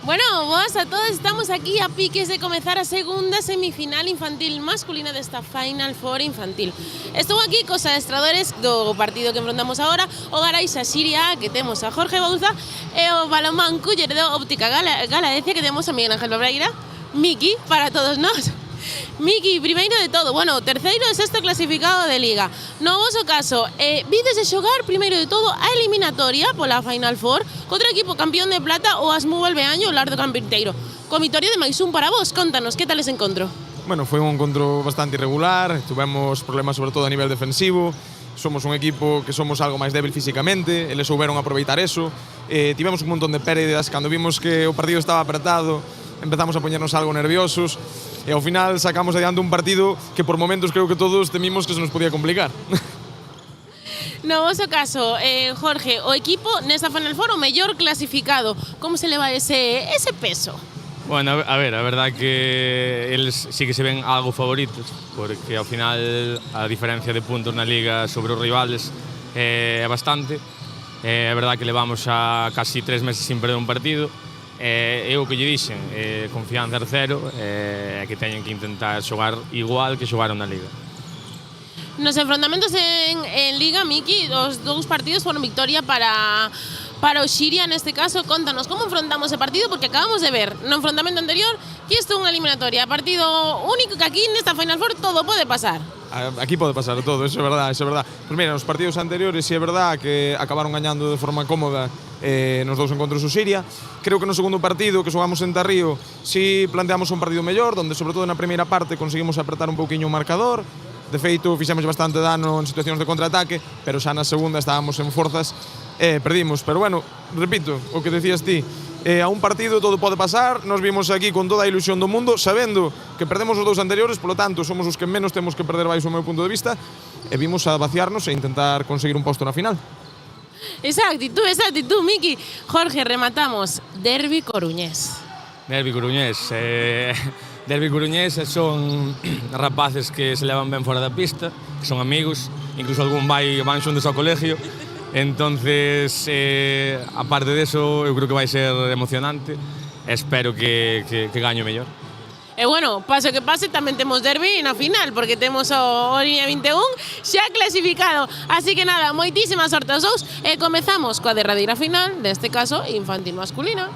Bueno, boas a todos, estamos aquí a piques de comezar a segunda semifinal infantil masculina desta Final Four infantil. Estou aquí cos adestradores do partido que enfrontamos agora, o Garaixa Xiria, que temos a Jorge Bouza, e o Balonmán Culleredo Óptica Galaecia, que temos a Miguel Ángel Babreira. Miki, para todos nós. Miki, primeiro de todo, bueno, terceiro e sexto clasificado de Liga. No voso caso, vides de xogar, primeiro de todo, a eliminatoria pola Final Four contra o equipo campeón de plata o Asmu Valbeaño, o Lar do Campinteiro. Con vitoria de máis un para vos, contanos, que tal ese encontro? Bueno, foi un encontro bastante irregular, tuvemos problemas sobre todo a nivel defensivo, somos un equipo que somos algo máis débil físicamente, eles souberon aproveitar eso, tivemos un montón de pérdidas, cando vimos que o partido estaba apretado, empezamos a poñernos algo nerviosos, e ao final sacamos adiante un partido que por momentos creo que todos temimos que se nos podía complicar. No voso caso, Jorge, o equipo nesta Final Four o mellor clasificado, como se leva ese peso? Bueno, a ver, a verdad que eles sí que se ven algo favoritos, porque ao final a diferencia de puntos na Liga sobre os rivales é bastante. É verdad que levamos a casi 3 meses sin perder un partido. É o que lle dixen, confianza cero, que teñen que intentar xogar igual que xogaron na Liga. Nos enfrontamentos en Liga, Miki, os dous partidos foron victoria para o Xiria neste caso. Contanos como enfrontamos ese partido, porque acabamos de ver no enfrontamento anterior que isto é unha eliminatoria, partido único, que aquí nesta Final Four todo pode pasar. Aquí pode pasar todo, eso é verdad, eso é verdad. Pois mira, nos partidos anteriores sí é verdad que acabaron gañando de forma cómoda nos dous encontros o Xiria. Creo que no segundo partido que xogamos en Tarrío sí planteamos un partido mellor, donde sobre todo na primeira parte conseguimos apretar un pouquiño o marcador. De feito, fixemos bastante dano en situacións de contraataque, pero xa na segunda estábamos en forzas e perdimos. Pero bueno, repito, o que decías ti, a un partido todo pode pasar, nos vimos aquí con toda a ilusión do mundo, sabendo que perdemos os dous anteriores, polo tanto, somos os que menos temos que perder baixo o meu punto de vista, e vimos a vaciarnos e intentar conseguir un posto na final. Esa actitud, Miki. Jorge, rematamos. Derbi Coruñés. Derbi Coruñés son rapaces que se levan ben fora da pista, que son amigos, incluso algún van xuntos ao colegio. Entonces, aparte de eso, eu creo que vai ser emocionante. Espero que gaño mellor. E bueno, pase o que pase, tamén temos derbi na final, porque temos o Línea 21 xa clasificado. Así que nada, moitísima sorte aos dous e comezamos coa derradeira final, neste caso, infantil masculina.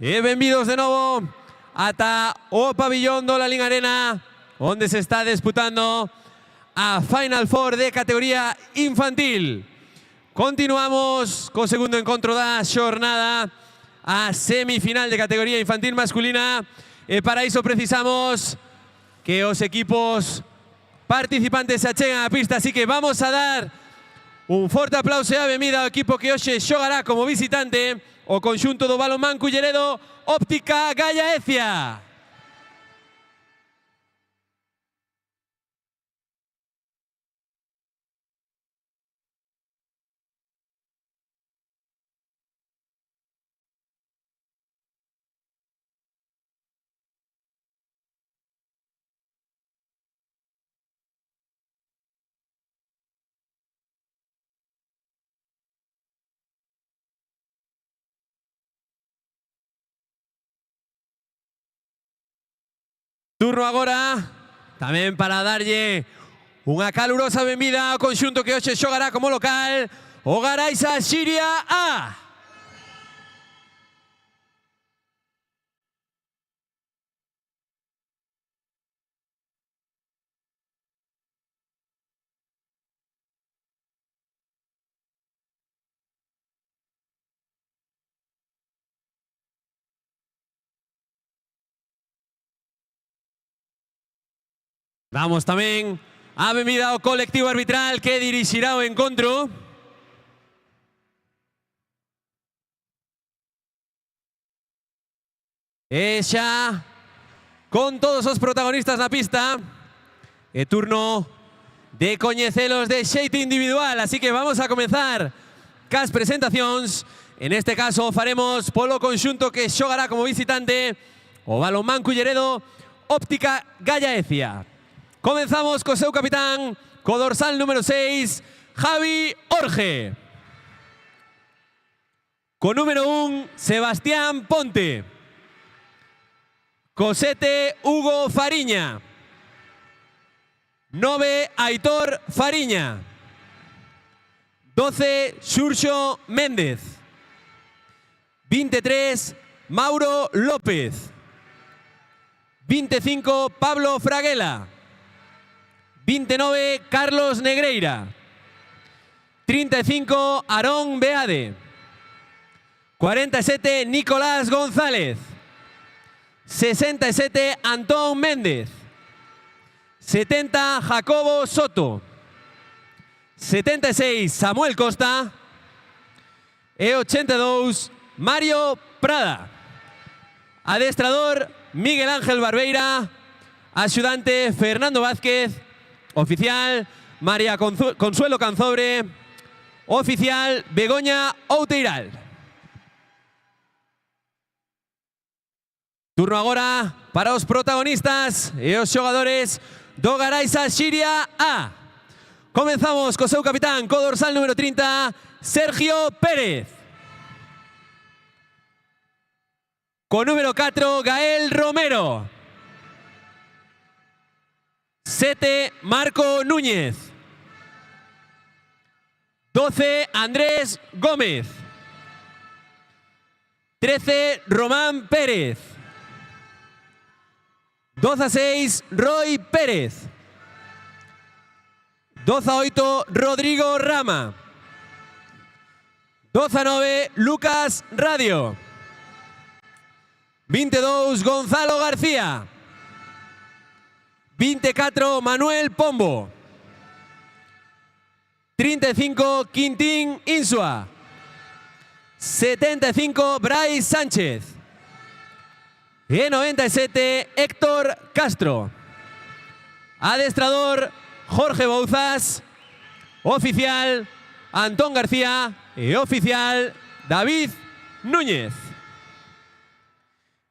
E benvidos de novo ata o pabillón do Lalín Arena, onde se está disputando a Final Four de categoría infantil. Continuamos co segundo encontro da xornada, a semifinal de categoría infantil masculina, e para iso precisamos que os equipos participantes se achegan á pista, así que vamos a dar un forte aplauso e a benvida ao equipo que hoxe xogará como visitante, o conxunto do Balonmán Culleredo Óptica Gallaecia. Turno agora tamén para darlle unha calurosa benvida ao conxunto que hoxe xogará como local, o Garaiza Xiria A. Damos tamén a benvida ao colectivo arbitral que dirixirá o encontro. E xa con todos os protagonistas na pista, é turno de coñecelos de xeito individual, así que vamos a comenzar cas presentacións. En este caso faremos polo conxunto que xogará como visitante, o Balonmán Culleredo Óptica Gallaecia. Comenzamos co seu capitán, co dorsal número 6, Javi Orge. Co número 1, Sebastián Ponte. Co 7, Hugo Fariña. 9, Aitor Fariña. 12, Xurxo Méndez. 23, Mauro López. 25, Pablo Fraguela. 29, Carlos Negreira. 35, Aarón Beade. 47, Nicolás González. 67, Antón Méndez. 70, Jacobo Soto. 76, Samuel Costa. E 82, Mario Prada. Adestrador, Miguel Ángel Barbeira. Axudante, Fernando Vázquez. Oficial, María Consuelo Canzobre. Oficial, Begoña Outeiral. Turno agora para os protagonistas e os xogadores do Garaiza Xiria A. Comenzamos co seu capitán, co dorsal número 30, Sergio Pérez. Co número 4, Gael Romero. 7, Marco Núñez. 12, Andrés Gómez. 13, Román Pérez. 12-6, Roy Pérez. 12-8, Rodrigo Rama. 12-9, Lucas Radio. 22, Gonzalo García. 24, Manuel Pombo. 35, Quintín Insua. 75, Brais Sánchez. E 97, Héctor Castro. Adestrador, Jorge Bouzas. Oficial, Antón García. E oficial, David Núñez.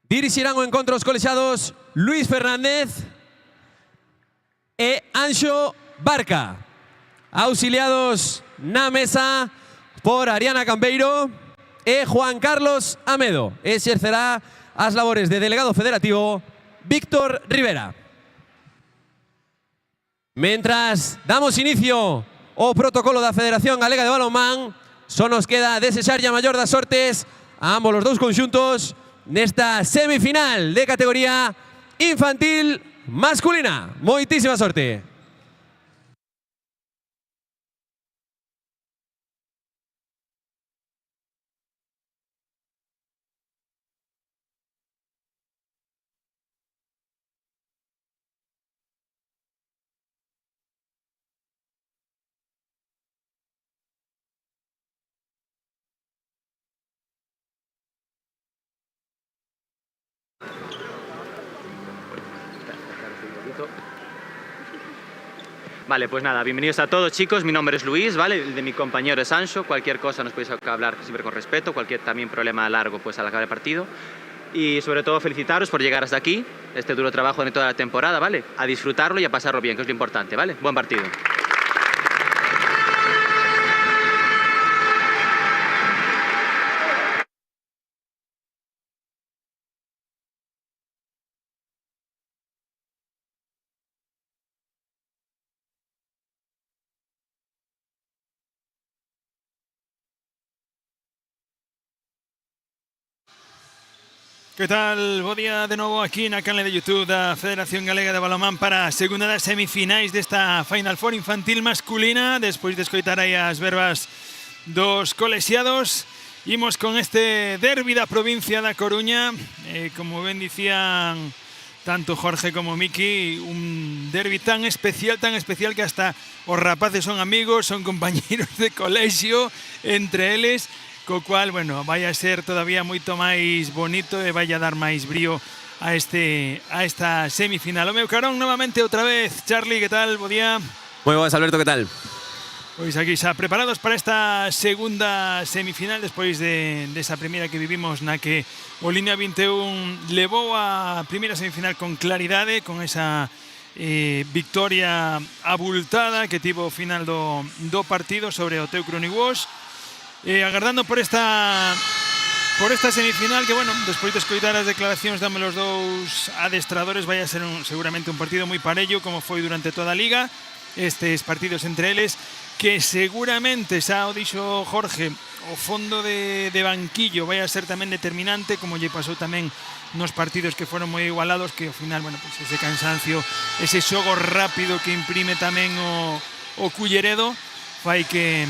Dirixirán o encontro os colexados Luis Fernández e Anxo Barca. Auxiliados na mesa por Ariana Cambeiro e Juan Carlos Amedo. Exercerá as labores de delegado federativo Víctor Rivera. Mentras damos inicio ao protocolo da Federación Galega de Balonmán, só nos queda desexarlle a maior das sortes a ambos os dous conxuntos nesta semifinal de categoría infantil masculina. Moitísima sorte. Vale, pues nada, bienvenidos a todos, chicos. Mi nombre es Luis, ¿vale? El de mi compañero es Anxo. Cualquier cosa nos podéis hablar siempre con respeto. Cualquier también problema largo, pues al acabar el partido. Y sobre todo felicitaros por llegar hasta aquí. Este duro trabajo de toda la temporada, ¿vale? A disfrutarlo y a pasarlo bien, que es lo importante, ¿vale? Buen partido. Que tal? Bo día de novo aquí na canle de YouTube da Federación Galega de Balonmán para a segunda das semifinais desta Final Four infantil masculina. Despois de escoitar aí as verbas dos colexiados, imos con este derbi da provincia da Coruña. Como ben dicían tanto Jorge como Miki, un derbi tan especial que hasta os rapaces son amigos, son compañeros de colexio entre eles. Co cual, bueno, vai a ser todavía moito máis bonito e vai a dar máis brío a esta semifinal. O meu carón novamente outra vez. Charlie, que tal? Bo día. Moi boas, Alberto, que tal? Pois aquí xa preparados para esta segunda semifinal despois desa primeira que vivimos na que o Línea 21 levou a primeira semifinal con claridade, con esa victoria abultada que tivo o final do partido sobre o Teucro Uniwash. Agardando por esta semifinal que, bueno, despois de escoitar as declaracións dame los dous adestradores, vai a ser seguramente un partido moi parello como foi durante toda a liga, estes partidos entre eles, que seguramente, xa o dixo Jorge, o fondo de banquillo vai a ser tamén determinante, como lle pasou tamén nos partidos que foron moi igualados, que ao final, bueno, pues ese cansancio, ese xogo rápido que imprime tamén o Culleredo fai que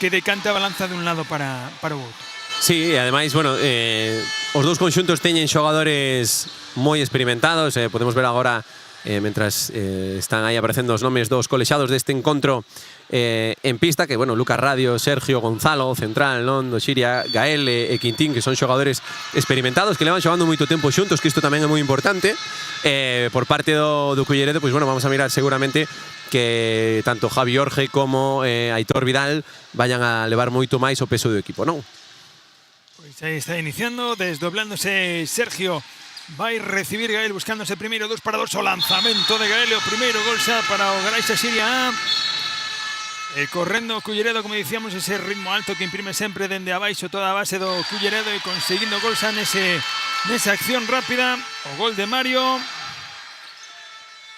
decante a balanza de un lado para o outro. Sí, e ademais, bueno, os dous conxuntos teñen xogadores moi experimentados. Podemos ver agora, mentras están aí aparecendo os nomes dos colexados deste encontro en pista, que, bueno, Lucas Radio, Sergio, Gonzalo, Central, non, do Xiria, Gael e Quintín, que son xogadores experimentados, que levan xogando moito tempo xuntos, que isto tamén é moi importante. Por parte do Culleredo, pois, bueno, vamos a mirar seguramente que tanto Javi Jorge como Aitor Vidal vayan a levar moito máis o peso do equipo, non? Pois aí está iniciando, desdoblándose Sergio. Vai recibir Gael buscándose primeiro 2-2 o lanzamento de Gael, o primeiro gol xa para o Garaixa Xiria A. Correndo o Culleredo, como dicíamos, ese ritmo alto que imprime sempre dende abaixo toda a base do Culleredo e conseguindo gol xa nesa acción rápida. O gol de Mario.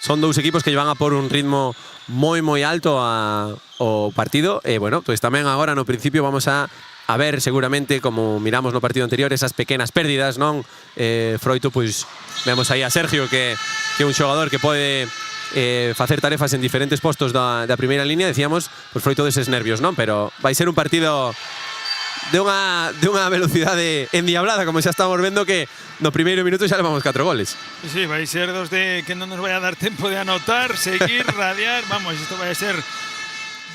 Son dous equipos que llevan a por un ritmo moi alto ao partido. E, bueno, pues tamén agora no principio vamos a ver seguramente, como miramos no partido anterior, esas pequenas pérdidas, non? Froito, pois vemos aí a Sergio, que é un xogador que pode facer tarefas en diferentes postos da primeira línea. Decíamos, pois froito deses nervios, non? Pero vai ser un partido de unha velocidade endiablada, como xa estamos vendo, que no primeiro minuto xa levamos 4 goles. Sí, vai ser dos de que non nos vai a dar tempo de anotar, seguir, radiar. Vamos, isto vai a ser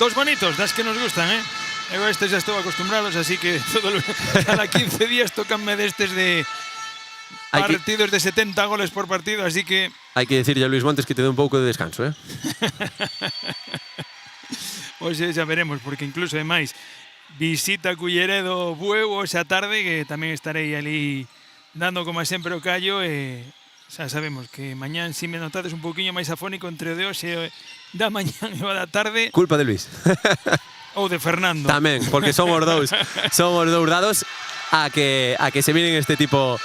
dos bonitos, das que nos gustan, eh? Eu a estes xa estou acostumbrados, así que cada 15 días tocanme destes de partidos de 70 goles por partido, así que... Hai que decirlle a Luis Montes que te dé un pouco de descanso, eh? Pois xa veremos, porque incluso é máis visita Culleredo Bueu esa tarde, que tamén estarei ali dando como sempre o callo, e xa sabemos que mañán, si me notades un poquinho máis afónico entre o de hoxe da mañán e o da tarde, culpa de Luis. ou de Fernando. Tamén, porque somos dous dados a que se vienen este tipo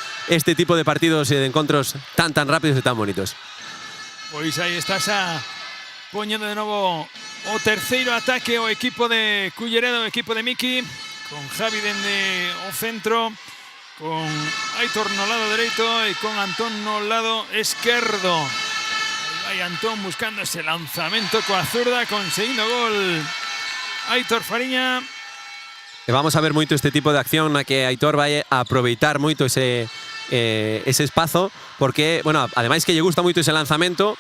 de partidos e de encontros tan rápidos e tan bonitos. Pois aí está xa poñendo de novo o terceiro ataque o equipo de Culleredo, o equipo de Miki, con Javi dende o centro, con Aitor no lado derecho y con Antón no lado izquierdo. Ahí va Antón buscando ese lanzamiento coa zurda, conseguindo gol Aitor Fariña. E vamos a ver moito este tipo de acción na que Aitor vai a aproveitar moito ese espazo, porque, bueno, ademais que lle gusta moito ese lanzamento,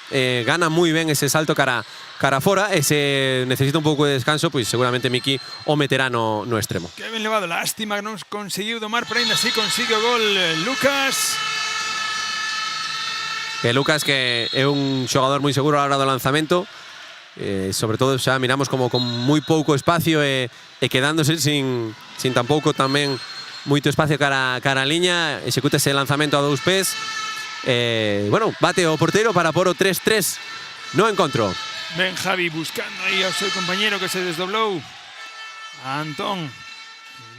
gana moi ben ese salto cara fora, e se necesita un pouco de descanso, pois seguramente Miki o meterá no extremo. Que ben levado, lástima que non conseguiu domar, pero ainda así consigue o gol Lucas. Lucas, que é un xogador moi seguro a la hora do lanzamento, sobre todo xa miramos como con moi pouco espacio e quedándose sin tampouco tamén moito espacio cara a liña, executa ese lanzamento a 2 pés. Bueno, bate o porteiro para por o 3-3 no encontro. Ben Javi buscando aí ao seu compañero que se desdoblou. Antón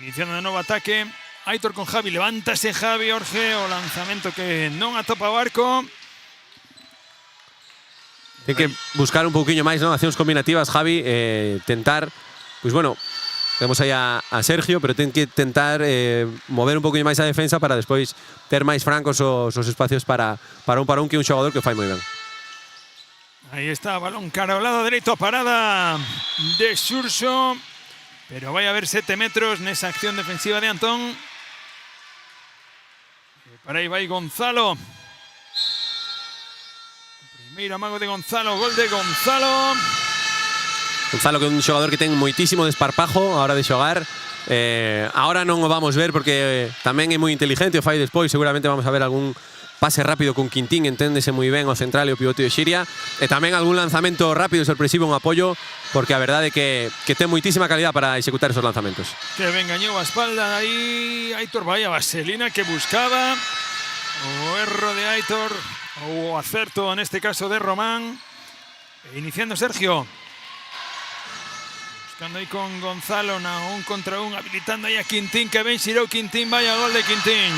iniciando de novo ataque. Aitor con Javi, levántase Javi, Jorge, o lanzamento que non atopa o arco. Ten que buscar un pouquiño máis, non? Accións combinativas, Javi, tentar, pois bueno, temos aí a Sergio, pero ten que tentar mover un pouquinho máis a defensa para despois ter máis francos os espacios para un que é un xogador que fai moi ben. Aí está, balón cara ao lado dereito, parada de Xurxo, pero vai haber 7 metros nesa acción defensiva de Antón. E para aí vai Gonzalo. Primeiro amago de Gonzalo, gol de Gonzalo. Gonzalo, que é un xogador que ten moitísimo desparpajo a hora de xogar. Ahora non o vamos ver porque tamén é moi inteligente, o fai despois, seguramente vamos a ver algún pase rápido con Quintín, enténdese moi ben o central e o pivote de Xiria, e tamén algún lanzamento rápido e sorpresivo, un apoio, porque a verdade é que ten moitísima calidad para executar esos lanzamentos. Que ben gañou a espalda aí Aitor, vaya vaselina que buscaba. O erro de Aitor, o acerto neste caso de Román. E iniciando Sergio. Buscando aí con Gonzalo na 1 contra 1, habilitando aí a Quintín, que ben xirou Quintín, vaya gol de Quintín.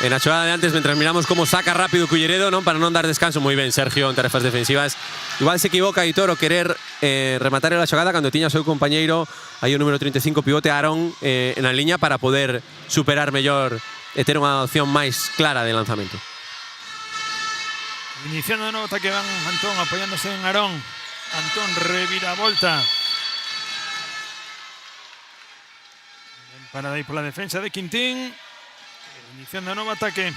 En a xogada de antes, mentre miramos como saca rápido Culleredo, non, para non dar descanso, moi ben Sergio en tarefas defensivas. Igual se equivoca Aitor o querer rematar a xogada cando tiña o seu compañeiro aí o número 35 pivote Aarón en a liña para poder superar mellor e ter unha opción máis clara de lanzamento. Iniciando de novo ataque van Antón apoyándose en Aarón. Antón reviravolta. Para aí pola defensa de Quintín. Iniciando de novo ataque.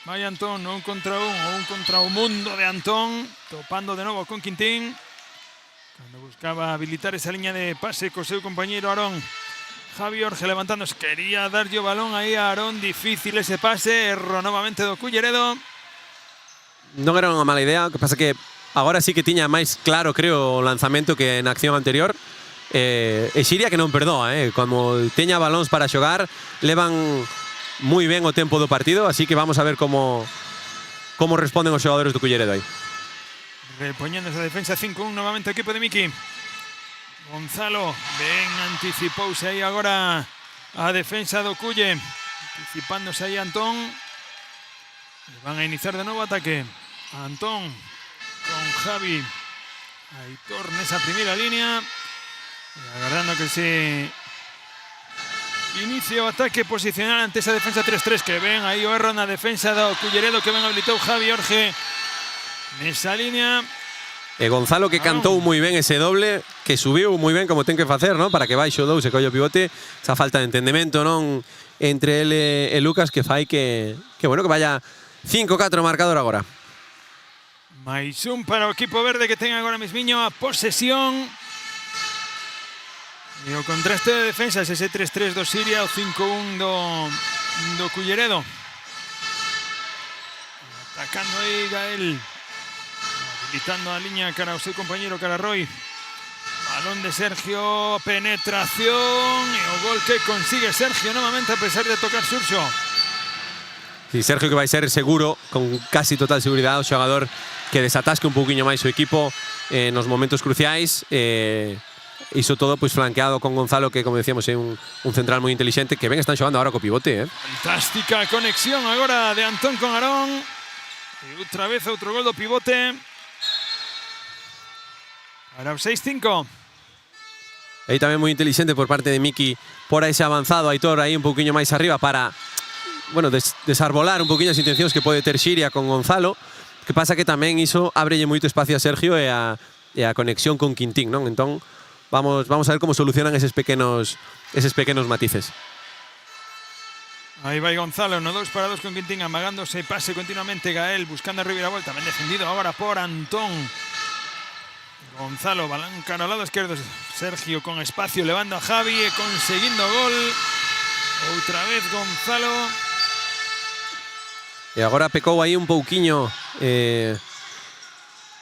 Vai Antón, 1 contra 1, o 1 contra o mundo de Antón. Topando de novo con Quintín. Cando buscaba habilitar esa liña de pase co seu compañeiro Aarón. Javi Jorge levantándose. Quería darlle o balón aí a Aarón. Difícil ese pase. Erro novamente do Culleredo. Non era unha mala idea, o que pasa que agora sí que tiña máis claro, creo, o lanzamento que na acción anterior. E Xiria que non perdoa, como teña balóns para xogar, levan moi ben o tempo do partido, así que vamos a ver como responden os xogadores do Culleredo aí. Repoñendo esa defensa 5-1 novamente o equipo de Miki. Gonzalo ben anticipouse aí agora a defensa do Culle, anticipándose aí Antón. E van a iniciar de novo ataque. Antón con Javi. Aitor nesa primeira línea. E agardando que se inicie o ataque posicional ante esa defensa 3-3, que ven aí o erro na defensa do Culleredo, que ben habilitou Javi Jorge nesa línea. E Gonzalo que cantou moi ben ese doble, que subiu moi ben como ten que facer, non? Para que baixo o 2 e colle o pivote. Esa falta de entendemento, non, entre ele e Lucas, que fai que bueno, que vaya 5-4 marcador agora. Mais un para o equipo verde, que ten agora mismiño a posesión. E o contraste de defensas, ese 3-3 do Xiria, o 5-1 do Culleredo. Atacando aí Gael. Habilitando a liña cara ao seu compañero Cararroy. Balón de Sergio, penetración e o gol que consigue Sergio novamente a pesar de tocar Xurxo. Sí, Sergio que vai ser seguro, con casi total seguridade, o xogador que desatasque un pouquiño máis o equipo nos momentos cruciais. Iso todo pois flanqueado con Gonzalo, que como decíamos é un central moi inteligente, que ben están xogando agora co pivote. Fantástica conexión agora de Antón con Aarón. E outra vez outro gol do pivote. Para o 6-5. Aí tamén moi inteligente por parte de Miki por ese avanzado Aitor aí un pouquiño máis arriba para bueno, desarbolar un poquinho as intencións que pode ter Xiria con Gonzalo, que pasa que tamén iso ábrelle moito espacio a Sergio e a conexión con Quintín, non? Entón, vamos a ver como solucionan eses pequenos matices. Ahí va Gonzalo, no 2 para 2 con Quintín, amagándose, pase continuamente Gael, buscando a Riviravolta, bien defendido ahora por Antón. Gonzalo, balón cara al lado izquierdo, Sergio con espacio, levando a Javi, conseguindo gol. Outra vez Gonzalo. E agora pecou aí un pouquiño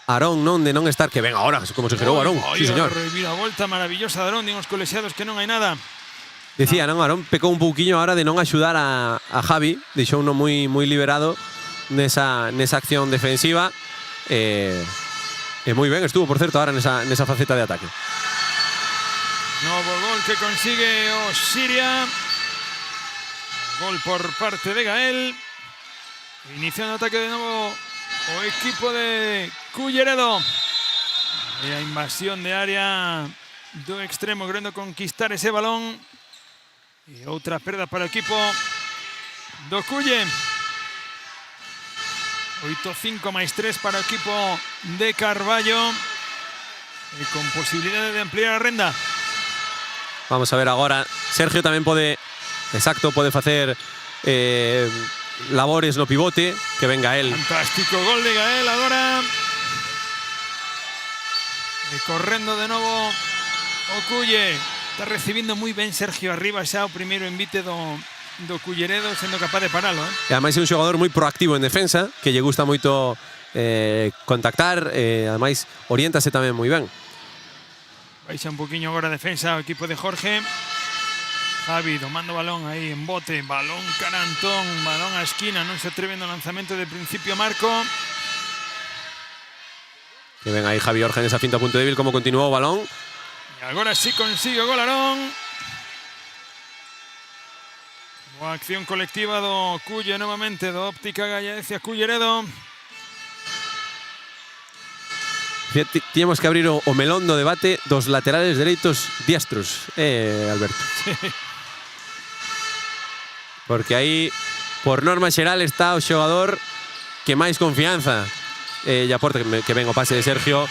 Aarón, non? De non estar, que ven agora, como se gerou Aarón. Sí, señor. Reviravolta maravillosa de Aarón, dimos colexiados que non hai nada. Decía, non, Aarón pecou un pouquiño ahora de non axudar a Javi, deixou uno moi liberado nesa acción defensiva. Moi ben estuvo, por certo, ahora nesa faceta de ataque. Novo gol que consigue o Xiria. Gol por parte de Gael. Iniciando ataque de novo o equipo de Culleredo. E a invasión de área do extremo querendo conquistar ese balón. E outra perda para o equipo do Culle. 8-5 máis 3 para o equipo de Carballo. E con posibilidade de ampliar a renda. Vamos a ver agora. Sergio tamén pode facer labores no pivote, que venga él. Fantástico gol de Gael agora. E correndo de novo o Culle. Está recibindo moi ben Sergio arriba xa o primeiro envite do Culleredo, sendo capaz de paralo. E ademais é un xogador moi proactivo en defensa, que lle gusta moito contactar, ademais oriéntase tamén moi ben. Baixa un poquinho agora a defensa o equipo de Jorge. Javi domando balón aí en bote, balón cara a Antón, balón a esquina, non se atreve no lanzamento de principio Marco. Que ven aí Javi Orge nesa finta a punto débil, como continuou o balón. E agora sí consigue o gol Aarón. Boa acción colectiva do Culle novamente, do Óptica Gallaecia Culleredo. Tiñamos que abrir o melón do debate dos laterales dereitos diestros, Alberto. Sí. Porque aí, por norma xeral, está o xogador que máis confianza e aporta, que ven o pase de Sergio,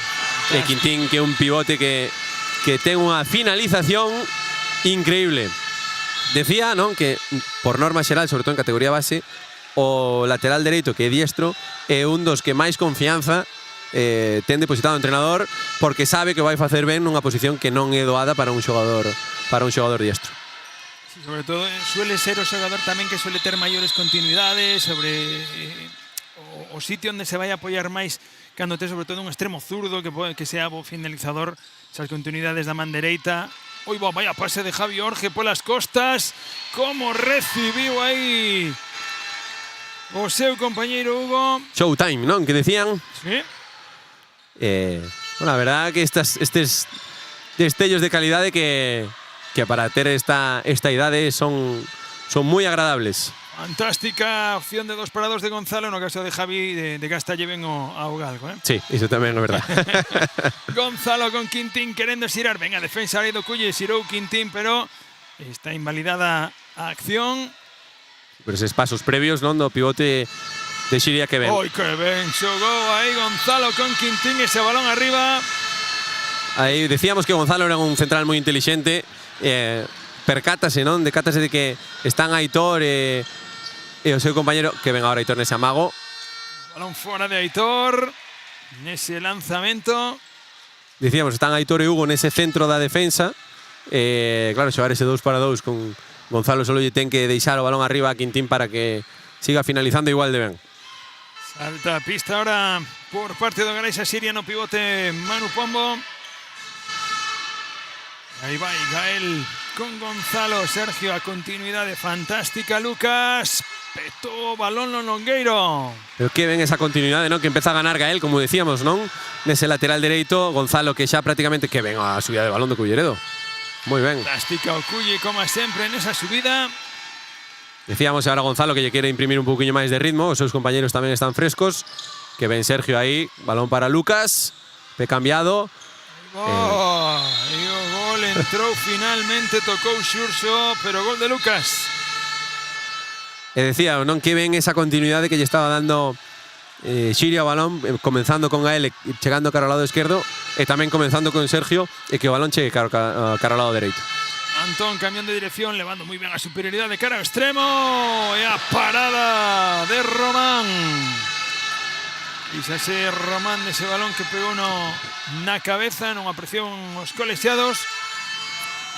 e Quintín, que é un pivote que ten unha finalización increíble. Decía, non, que por norma xeral, sobre todo en categoría base, o lateral dereito, que é diestro, é un dos que máis confianza ten depositado o entrenador, porque sabe que vai facer ben nunha posición que non é doada para un xogador diestro. Sí, sobre todo suele ser o xogador tamén que suele ter maiores continuidades sobre o sitio onde se vai a apoiar máis cando ten sobre todo un extremo zurdo que sea o finalizador, esas continuidades da man dereita. Oi, vaya pase de Javi Orge polas costas, como recibiu aí o seu compañeiro Hugo. Showtime, non? Que decían. Sí. Bueno, a verdad que estes destellos de calidade que para ter esta idade son moi agradables. Fantástica opción de 2 para 2 de Gonzalo, no caso de Javi de Castalle ven ao galgo. Sí, iso tamén é verdad. Gonzalo con Quintín querendo xirar. Venga, defensa aí do Culle, xirou Quintín, pero está invalidada a acción. Pero eses pasos previos, non, do pivote de Xiria que ven. Oi, que ben, xogou aí Gonzalo con Quintín, ese balón arriba. Aí decíamos que Gonzalo era un central moi intelixente, percátase, non? Decátase de que están Aitor e o seu compañero, que ven agora Aitor nese amago. Balón fora de Aitor, nese lanzamento. Dicíamos, están Aitor e Hugo nese centro da defensa. Claro, xogar ese 2 para 2 con Gonzalo solo lle ten que deixar o balón arriba a Quintín para que siga finalizando igual de ben. Salta a pista ahora por parte do Garaixa Xiria no pivote Manu Pombo. Aí vai Gael con Gonzalo, Sergio a continuidade fantástica, Lucas petou o balón no Longueiro. Pero que ven esa continuidade, non? Que empeza a ganar Gael, como decíamos, non? Nese lateral dereito, Gonzalo que xa prácticamente que ven a subida de balón do Culleredo. Moi ben. Fantástica o Culle, como sempre, nesa subida. Decíamos ahora Gonzalo que lle quere imprimir un poquinho máis de ritmo, os seus compañeros tamén están frescos. Que ven Sergio aí, balón para Lucas, pe cambiado. E o gol entrou finalmente, tocou Xurxo, pero gol de Lucas. decía, non que ven esa continuidade que lle estaba dando Xiria o balón, comenzando con Gael, chegando cara ao lado esquerdo, e tamén comenzando con Sergio, e que o balón chegue cara ao lado dereito. Antón cambiando de dirección, levando moi ben a superioridade cara ao extremo, e a parada de Román. Ese Román dese balón que pegou na cabeza, non apreciou os colexiados.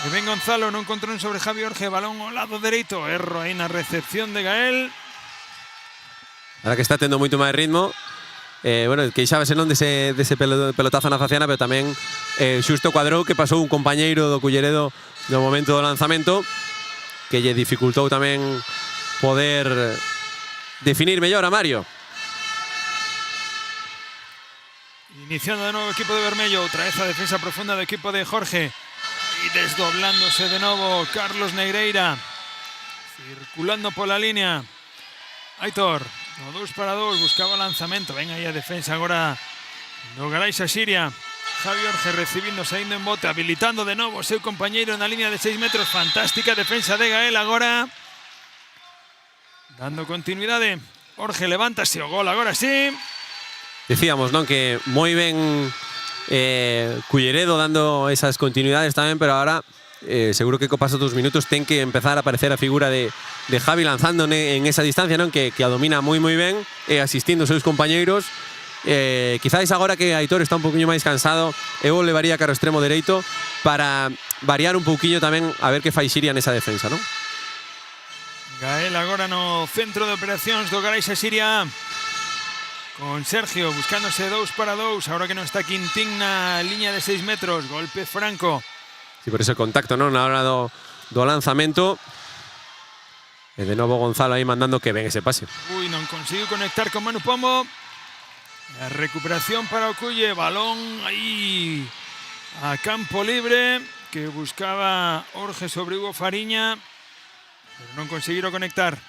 E ben Gonzalo, non control sobre Javi Orge, balón ao lado dereito, erro aí na recepción de Gael. Ahora que está tendo moito máis ritmo, bueno, queixábase non dese pelotazo na faciana, pero tamén xusto cuadrou que pasou un compañeiro do Culleredo no momento do lanzamento, que lle dificultou tamén poder definir mellor a Mario. Iniciando de novo o equipo de vermello, outra vez a defensa profunda do equipo de Jorge. Y desdoblándose de nuevo Carlos Negreira, circulando por la línea. Aitor, no 2 para 2, buscaba lanzamento. Ven aí a defensa agora do Garaixa Xiria. Javi Orge recibindo, saindo en bote, habilitando de novo o seu compañeiro na línea de 6 metros. Fantástica defensa de Gael agora. Dando continuidade. Orge levántase o gol agora sí. Decíamos, non, que moi ben Culleredo dando esas continuidades tamén, pero ahora seguro que co paso dos minutos ten que empezar a aparecer a figura de Javi lanzando en esa distancia, non, que a domina moi ben, asistindo os seus compañeiros. Quizáis agora que Aitor está un poquinho máis cansado, eu o levaría cara ao extremo dereito para variar un pouquiño tamén a ver que fai Xiria nesa defensa, non? Gael agora no centro de operacións do Garaixa Xiria. Con Sergio buscándose 2 para 2, ahora que non está Quintín na línea de 6 metros, golpe franco. Sí, por ese contacto, non, na hora do lanzamento. E de novo Gonzalo aí mandando que ven ese pase. Uy, non conseguiu conectar con Manu Pombo. La recuperación para o Culle, balón aí a campo libre, que buscaba Orge sobre Hugo Fariña, pero non conseguiron conectar.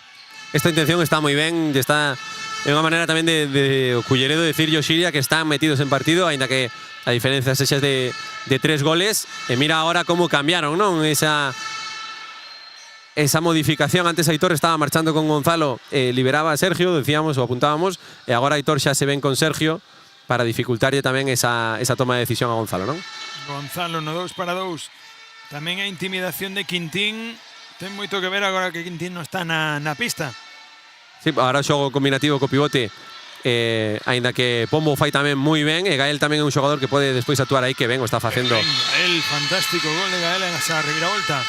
Esta intención está moi ben, está... É unha maneira tamén de o Culleredo decir yo Xiria que están metidos en partido, aínda que a diferencia sexas de 3 goles. E mira ahora como cambiaron, non? Esa modificación. Antes Aitor estaba marchando con Gonzalo, liberaba a Sergio, decíamos ou apuntábamos, e agora Aitor xa se ven con Sergio para dificultarlle tamén esa toma de decisión a Gonzalo, non? Gonzalo no 2 para 2. Tamén a intimidación de Quintín. Ten moito que ver agora que Quintín non está na pista. Sí, ahora o xogo combinativo co pivote, aínda que Pombo fai tamén moi ben, e Gael tamén é un xogador que pode despois actuar aí, que ben o está facendo. El fantástico gol de Gael en esa reviravolta.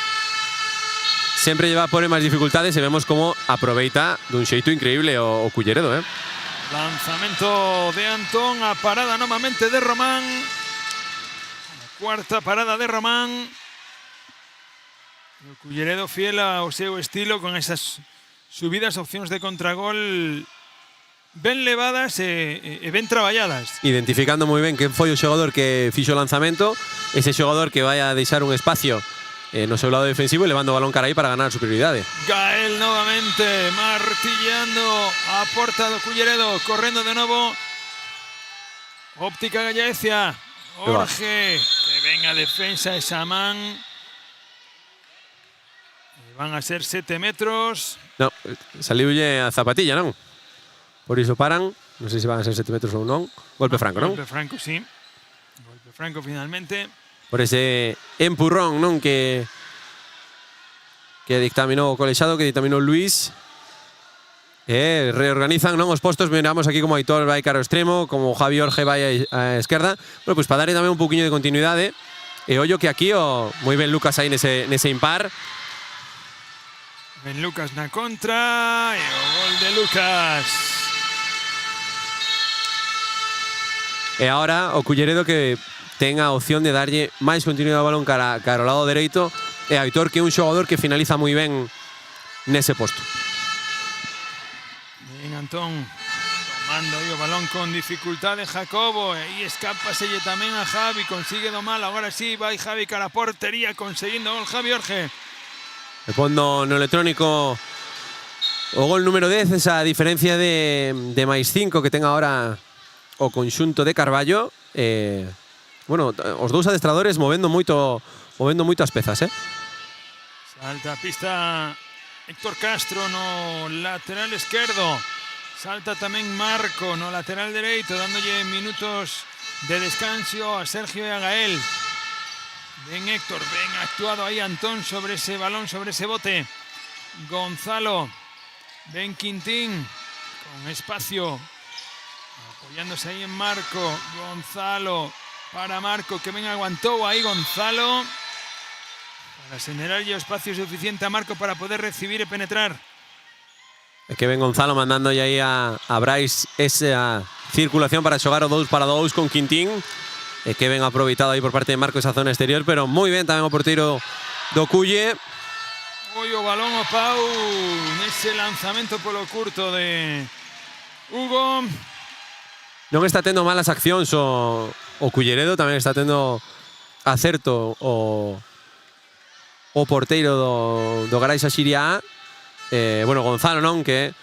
Sempre lleva por máis dificultades e vemos como aproveita dun xeito increíble o Culleredo, Lanzamento de Antón, a parada novamente de Román. La cuarta parada de Román. O Culleredo fiel ao seu estilo, con esas subidas, opcións de contragol ben levadas e ben traballadas. Identificando moi ben quen foi o xogador que fixo o lanzamento, ese xogador que vai a deixar un espacio no seu lado defensivo e levando o balón cara aí para ganar superioridade. Gael novamente martilleando a porta do Culleredo, correndo de novo. Óptica Gallaecia, Orge, que ven a defensa esa man. Van a ser 7 metros. No, saliulle a zapatilla, non? Por iso paran. Non sei se van a ser 7 metros ou non. Golpe franco, non? Golpe franco, sí. Golpe franco finalmente. Por ese empurrón, non? Que dictaminou o colexado, que dictaminou Luis. Reorganizan, non, os postos. Miramos aquí como Aitor vai cara ao extremo, como Javi Orge vai á esquerda. Bueno, pois para darle tamén un poquinho de continuidade. E ollo que aquí moi ben Lucas aí nese impar. Ben Lucas na contra e o gol de Lucas. E agora o Culleredo que ten a opción de darlle máis continuidade ao balón cara ao lado dereito, e Aitor, que é un xogador que finaliza moi ben nese posto. Ben Antón tomando aí o balón con dificultade Jacobo, e aí escápaselle tamén a Javi, consigue domar, agora sí vai Javi cara a portería, conseguindo gol Javi Orge. E pondo no electrónico o gol número 10, esa diferencia de máis 5 que ten agora o conxunto de Carballo. Bueno, os dous adestradores movendo moito as pezas, Salta a pista Héctor Castro no lateral esquerdo. Salta tamén Marco no lateral dereito, dándolle minutos de descanso a Sergio e a Gael. Ben Héctor, ben actuado aí Antón sobre ese balón, sobre ese bote. Gonzalo, ben Quintín, con espacio, apoyándose ahí en Marco. Gonzalo para Marco, que ben aguantou aí Gonzalo, para generarlle o espacio suficiente a Marco para poder recibir e penetrar. É que ben Gonzalo mandando aí a Brais esa circulación para xogar o 2 para 2 con Quintín. E que ben aproveitado aí por parte de Marco esa zona exterior, pero moi ben tamén o porteiro do Culle. Oi, o balón o pau nese lanzamento polo curto de Hugo. Non está tendo malas accións o Culleredo, tamén está tendo acerto o porteiro do Garaixa Xiria A. Bueno, Gonzalo non, que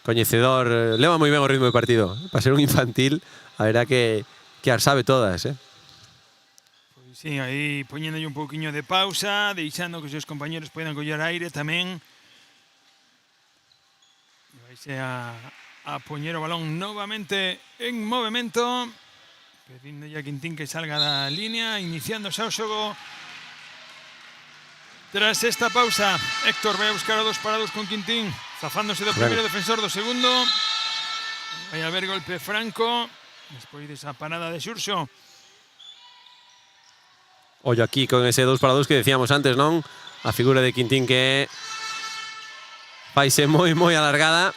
coñecedor, leva moi ben o ritmo de partido. Para ser un infantil, a verdad que as sabe todas, Pois sí, aí poñéndolle un pouquiño de pausa, deixando que os seus compañeros poidan coller aire tamén. Vaise a poñer o balón novamente en movimento, pedindo a Quintín que salga da línea, iniciando xa o xogo. Tras esta pausa, Héctor vai a buscar o 2 para 2 con Quintín, zafándose do primeiro defensor do segundo. Vai a haber golpe franco despois desa parada de Xurxo. Ollo aquí con ese 2 para 2 que decíamos antes, non? A figura de Quintín que faise moi alargada.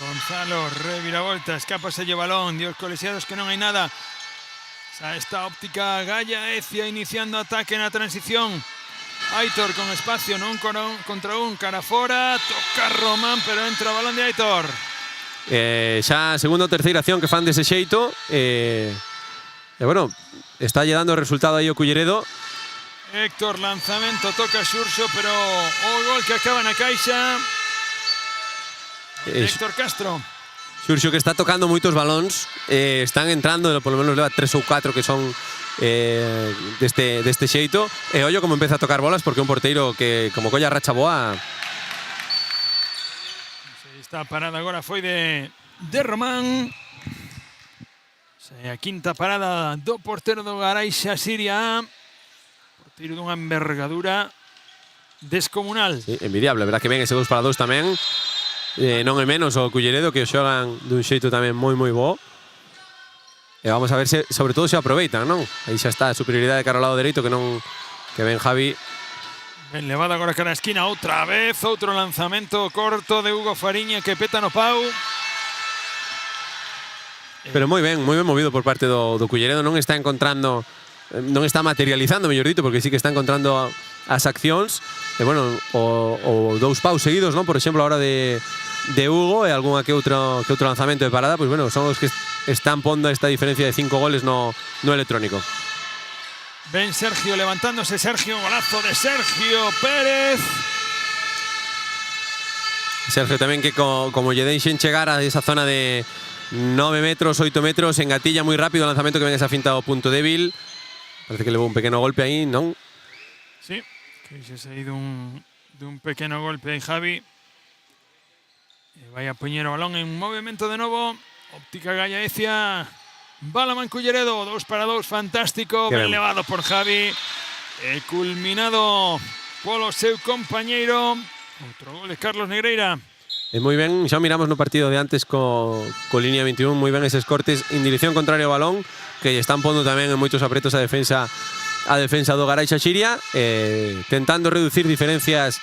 Gonzalo, reviravolta, escápase lle balón, dios colexiados que non hai nada. Esta óptica Gaya Ecia iniciando ataque na transición. Aitor con espacio, non contra un, cara fora, toca Román, pero entra o balón de Aitor. Xa segunda ou terceira acción que fan dese xeito. Bueno, está lle dando o resultado aí o Culleredo. Héctor, lanzamento, toca Xurxo, pero o gol que acaba na caixa. Héctor Castro. Xurxo que está tocando moitos balóns, están entrando, polo menos leva 3 ou 4 que son deste xeito. E ollo como empeza a tocar bolas, porque é un porteiro que como colla racha boa. Esta parada agora foi de Román. A quinta parada do portero do Garaixa Xiria A. Porteiro dunha envergadura descomunal. Sí, envidiable, verdad que ven ese 2 para 2 tamén. Non é menos o Culleredo, que o xogan dun xeito tamén moi bo. E vamos a ver se, sobre todo, se aproveitan, non? Aí xa está a superioridade cara ao lado dereito, que ven Javi. Ben levada agora cara a esquina, outra vez, outro lanzamento corto de Hugo Fariña que peta no pau. Pero moi ben movido por parte do Culleredo, non está encontrando, non está materializando, mellor dito, porque sí que está encontrando as accións. E bueno, o 2 paus seguidos, non? Por exemplo, a hora de Hugo e algunha que outro lanzamento de parada, pois bueno, son os que están pondo esta diferencia de 5 goles no electrónico. Ven Sergio levantándose, Sergio, golazo de Sergio Pérez. Sergio tamén que como lle deixen chegar a esa zona de 9 metros, 8 metros, engatilla moi rápido o lanzamento que ven esa finta ao punto débil. Parece que levou un pequeno golpe aí, non? Sí, que se ha ido dun pequeno golpe aí Javi. Vai a poñer o balón en movimento de novo. Óptica Gaya Ecia. Balaman Culleredo, 2 para 2, fantástico, ben levado por Javi. Culminado polo seu compañeiro. Outro gol de Carlos Negreira. Moi ben, xa miramos no partido de antes co línea 21, moi ben eses cortes en dirección contraria ao balón, que están pondo tamén en moitos apretos a defensa do Garaixa Xiria, tentando reducir diferencias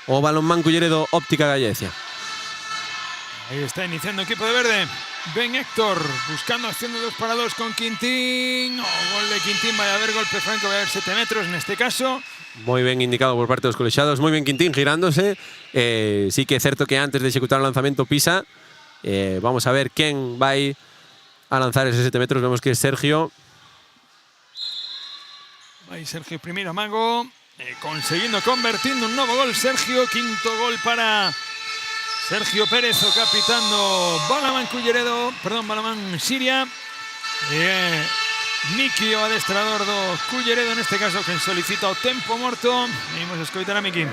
o balonmán Culleredo Óptica Gaya Ecia. Ahí está iniciando o equipo de verde. Ben Héctor, buscando acción de 2 para 2 con Quintín. Gol de Quintín, vai a haber golpe franco, vai a haber 7 metros neste caso. Moi ben indicado por parte dos colexiados, moi ben Quintín girándose. Sí que é certo que antes de executar o lanzamento pisa. Vamos a ver quen vai a lanzar esos 7 metros. Vemos que é Sergio. Vai Sergio primeiro amago, conseguindo convertindo un novo gol Sergio, quinto gol para Sergio Pérez, o capitán do Balaman Culleredo, perdón, Balaman Xiria. Miki, o adestrador do Culleredo, neste caso, quen solicita o tempo morto. Imos escoitar a Miki.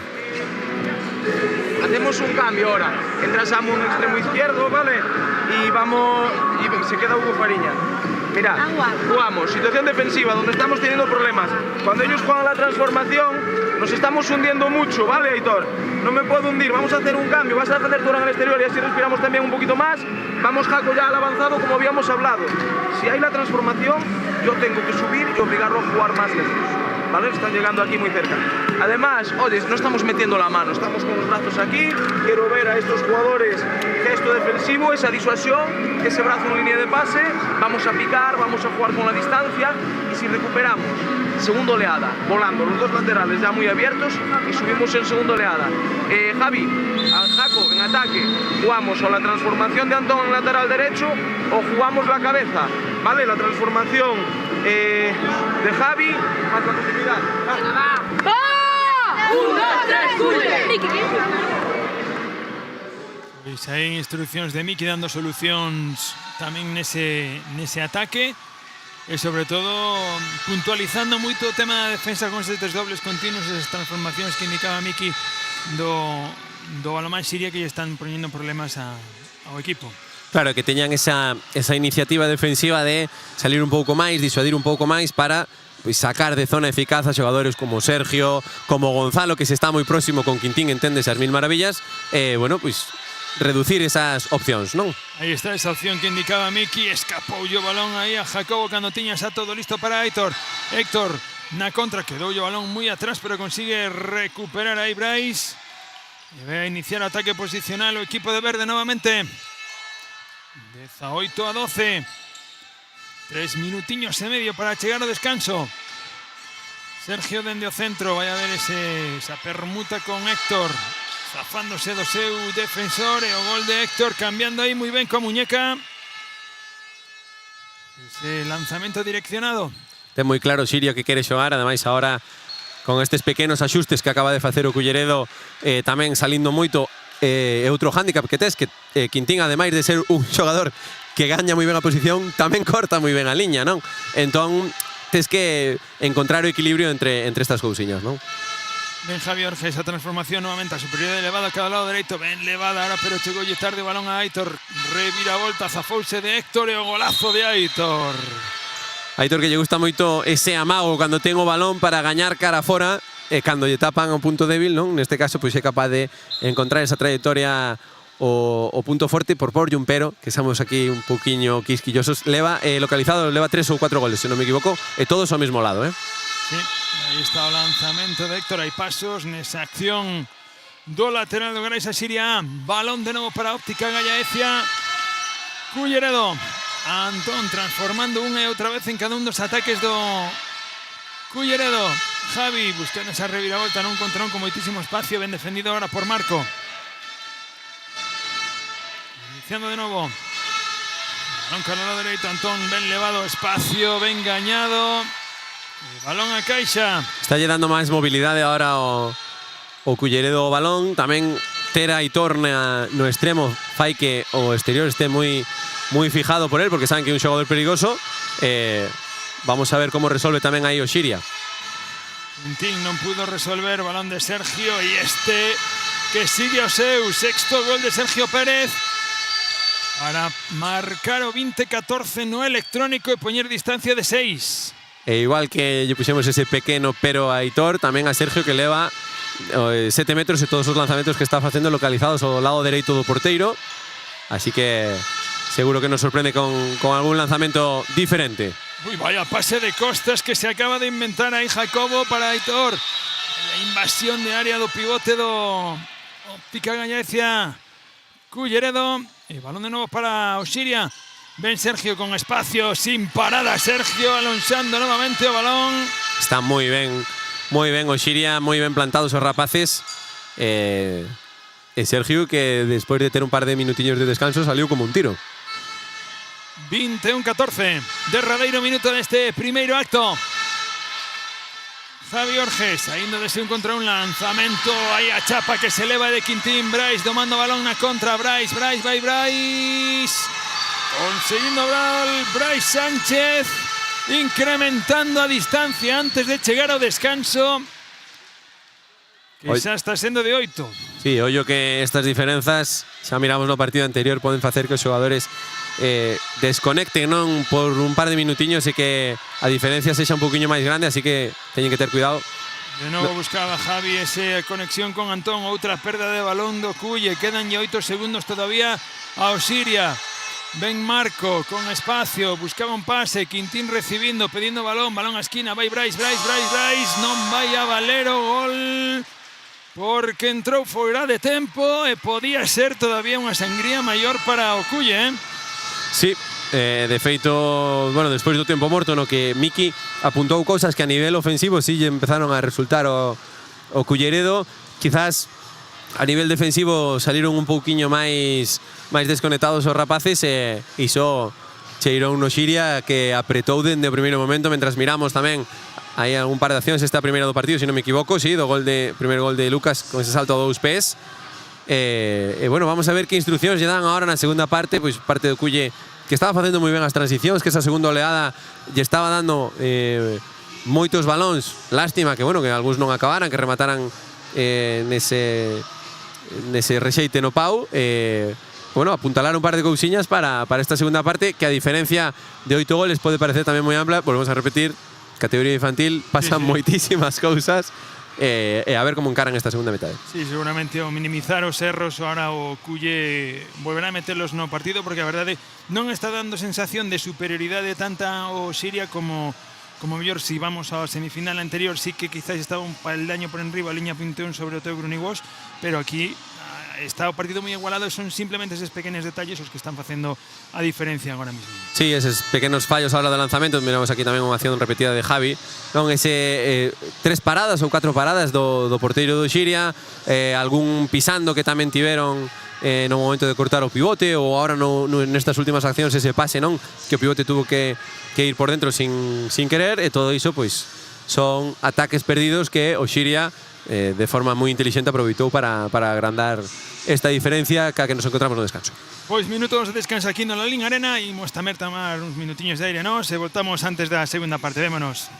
Hacemos un cambio ahora. Entra Samu en el extremo izquierdo, ¿vale? Y vamos... Y se queda Hugo Fariña. Mira, jugamos situación defensiva donde estamos teniendo problemas. Cuando ellos juegan la transformación, nos estamos hundiendo mucho, ¿vale, Aitor? No me puedo hundir, vamos a hacer un cambio. Vas a defender tú ahora en el exterior y así respiramos también un poquito más. Vamos, Jaco, ya al avanzado como habíamos hablado. Si hay la transformación, yo tengo que subir y obligarlo a jugar más lejos, ¿vale? Están llegando aquí muy cerca. Además, oye, no estamos metiendo la mano, estamos con los brazos aquí. Quiero ver a estos jugadores gesto defensivo, esa disuasión, ese brazo en línea de pase. Vamos a picar, vamos a jugar con la distancia. Y si recuperamos, segunda oleada, volando, los dos laterales ya muy abiertos y subimos en segunda oleada. Javi, al Jaco en ataque, jugamos o la transformación de Antón en lateral derecho o jugamos la cabeza, ¿vale? La transformación de Javi más la continuidad. Pois hai instruccións de Miki dando solucións tamén nese ataque e sobre todo puntualizando moito o tema da defensa con estes dobles continuos, esas transformacións que indicaba Miki do balonmán Siria que lle están poñendo problemas ao equipo. Claro, que teñan esa iniciativa defensiva de salir un pouco máis, disuadir un pouco máis para pues, sacar de zona eficaz a xogadores como Sergio, como Gonzalo, que se está moi próximo con Quintín, entendes as mil maravillas, bueno, pues reducir esas opcións, non? Aí está esa opción que indicaba Miki, escapou o balón aí a Jacobo cando tiña xa todo listo para Aitor. Héctor na contra, quedou o balón moi atrás, pero consigue recuperar aí Brais. E vai a iniciar ataque posicional o equipo de verde novamente. 18-12. 3 minutiños e medio para chegar ao descanso. Sergio dende o centro, vai a ver esa permuta con Héctor. Zafándose do seu defensor e o gol de Héctor cambiando aí moi ben coa muñeca. Ese lanzamento direccionado. Ten moi claro Siria que quere xogar, ademais agora con estes pequenos axustes que acaba de facer o Culleredo, tamén salindo moito. Outro hándicap que tes, que Quintín, ademais de ser un xogador que gaña moi ben a posición, tamén corta moi ben a liña, non? Entón, tes que encontrar o equilibrio entre estas cousiñas, non? Ben Javi Orge, esa transformación novamente a superioridade elevada a cada lado dereito, ben levada ahora, pero chegou tarde o balón a Aitor, reviravolta, zafouse de Héctor e o golazo de Aitor. Aitor que lle gusta moito ese amago cando ten o balón para gañar cara fora e cando lle tapan o punto débil, non? Neste caso, pois é capaz de encontrar esa trayectoria o punto forte por un pero, que estamos aquí un poquinho quisquillosos. Leva localizado, leva 3 ou 4 goles, se non me equivoco, e todos ao mesmo lado, Sí, aí está o lanzamento de Héctor, hai pasos nesa acción do lateral do Graisa Siria. Balón de novo para Óptica Gallaecia. Culleredo. Antón transformando unha e outra vez en cada un dos ataques do Culleredo. Javi buscando esa reviravolta nun contra un con moitísimo espacio, ben defendido ahora por Marco. Iniciando de novo. Balón cara ao lado dereito, Antón ben levado, espacio ben gañado. E balón a caixa. Está lle dando máis mobilidade agora o Culleredo o balón. Tamén ter a Aitor no extremo fai que o exterior este moi fijado por él, porque saben que é un xogador perigoso. Vamos a ver como resolve tamén aí o Siria. Quintín non pudo resolver, balón de Sergio e este que sigue o seu sexto gol de Sergio Pérez para marcar o 20-14 no electrónico e poñer distancia de 6. E igual que lle puxemos ese pequeno pero a Aitor, tamén a Sergio que leva 7 metros e todos os lanzamentos que está facendo localizados ao lado dereito do porteiro. Así que seguro que nos sorprende con algún lanzamento diferente. Uy, vaya pase de costas que se acaba de inventar aí Jacobo para Aitor. La invasión de área do pivote do Óptica Gallaecia. Culleredo. E balón de novo para o Siria. Ven Sergio con espacio, sin parada Sergio, alonxando novamente o balón. Está moi ben o Siria, moi ben plantados os rapaces. E Sergio que despois de ter un par de minutiños de descanso saliu como un tiro. 21-14, derradeiro minuto deste primeiro acto. Javi Orge, saindo dese un contra un lanzamento, aí a chapa que se eleva de Quintín. Brais domando o balón na contra, Brais, vai Brais. Conseguindo Brais Sánchez, incrementando a distancia antes de chegar ao descanso, que xa está sendo de 8. Sí, ollo que estas diferenzas, xa miramos no partido anterior, poden facer que os xogadores desconecten, non, por un par de minutiños e que a diferencia sexa un poquinho máis grande, así que teñen que ter cuidado. De novo buscaba Javi esa conexión con Antón, outra perda de balón do Culle, quedan 8 segundos todavía a Osiria. Ven Marco con espacio, buscaba un pase, Quintín recibindo, pedindo balón a esquina, vai Brais, non vai a valer o gol porque entrou fora de tempo e podía ser todavía unha sangría maior para o Culle, Sí, de feito, bueno, despois do tempo morto no que Miki apuntou cousas que a nivel ofensivo sí lle empezaron a resultar o Culleredo, quizás a nivel defensivo saliron un pouquiño máis desconectados os rapaces e iso cheirou no Xiria que apretou dende o primeiro momento, mentras miramos tamén hai algún par de accións esta primeira do partido, se non me equivoco, sí, do primeiro gol de Lucas con ese salto a 2 pés. Bueno, vamos a ver que instruccións lle dan agora na segunda parte, pois parte do Culle que estaba facendo moi ben as transicións, que esa segunda oleada lle estaba dando moitos balóns, lástima que, bueno, que algúns non acabaran, que remataran nese rexeite no pau, bueno, apuntalar un par de cousiñas para esta segunda parte, que a diferencia de 8 goles pode parecer tamén moi ampla. Volvemos a repetir, categoría infantil, pasan moitísimas cousas, e a ver como encaran esta segunda metade. Sí, seguramente o minimizar os erros ahora o Culle volverá a meterlos no partido, porque a verdade non está dando sensación de superioridade tanta o Xiria como mellor si vamos á semifinal anterior, sí que quizás estaba un peldaño por enriba a liña 21 sobre o Teo Brunigós, pero aquí está o partido moi igualado e son simplemente esos pequenos detalles os que están facendo a diferencia agora mismo. Sí, esos pequenos fallos a hora de lanzamento. Miramos aquí tamén unha acción repetida de Javi, non, ese 3 paradas ou 4 paradas do porteiro do Xiria, algún pisando que tamén tiveron no momento de cortar o pivote, ou agora nestas últimas accións ese pase, non, que o pivote tuvo que ir por dentro sin querer, e todo iso pois son ataques perdidos que o Xiria de forma moi inteligente aproveitou para agrandar esta diferencia que nos encontramos no descanso. Pois minutos de descanso aquí no Lalín Arena, e imos tamén tomar uns minutiños de aire, nos, e voltamos antes da segunda parte. Vémonos.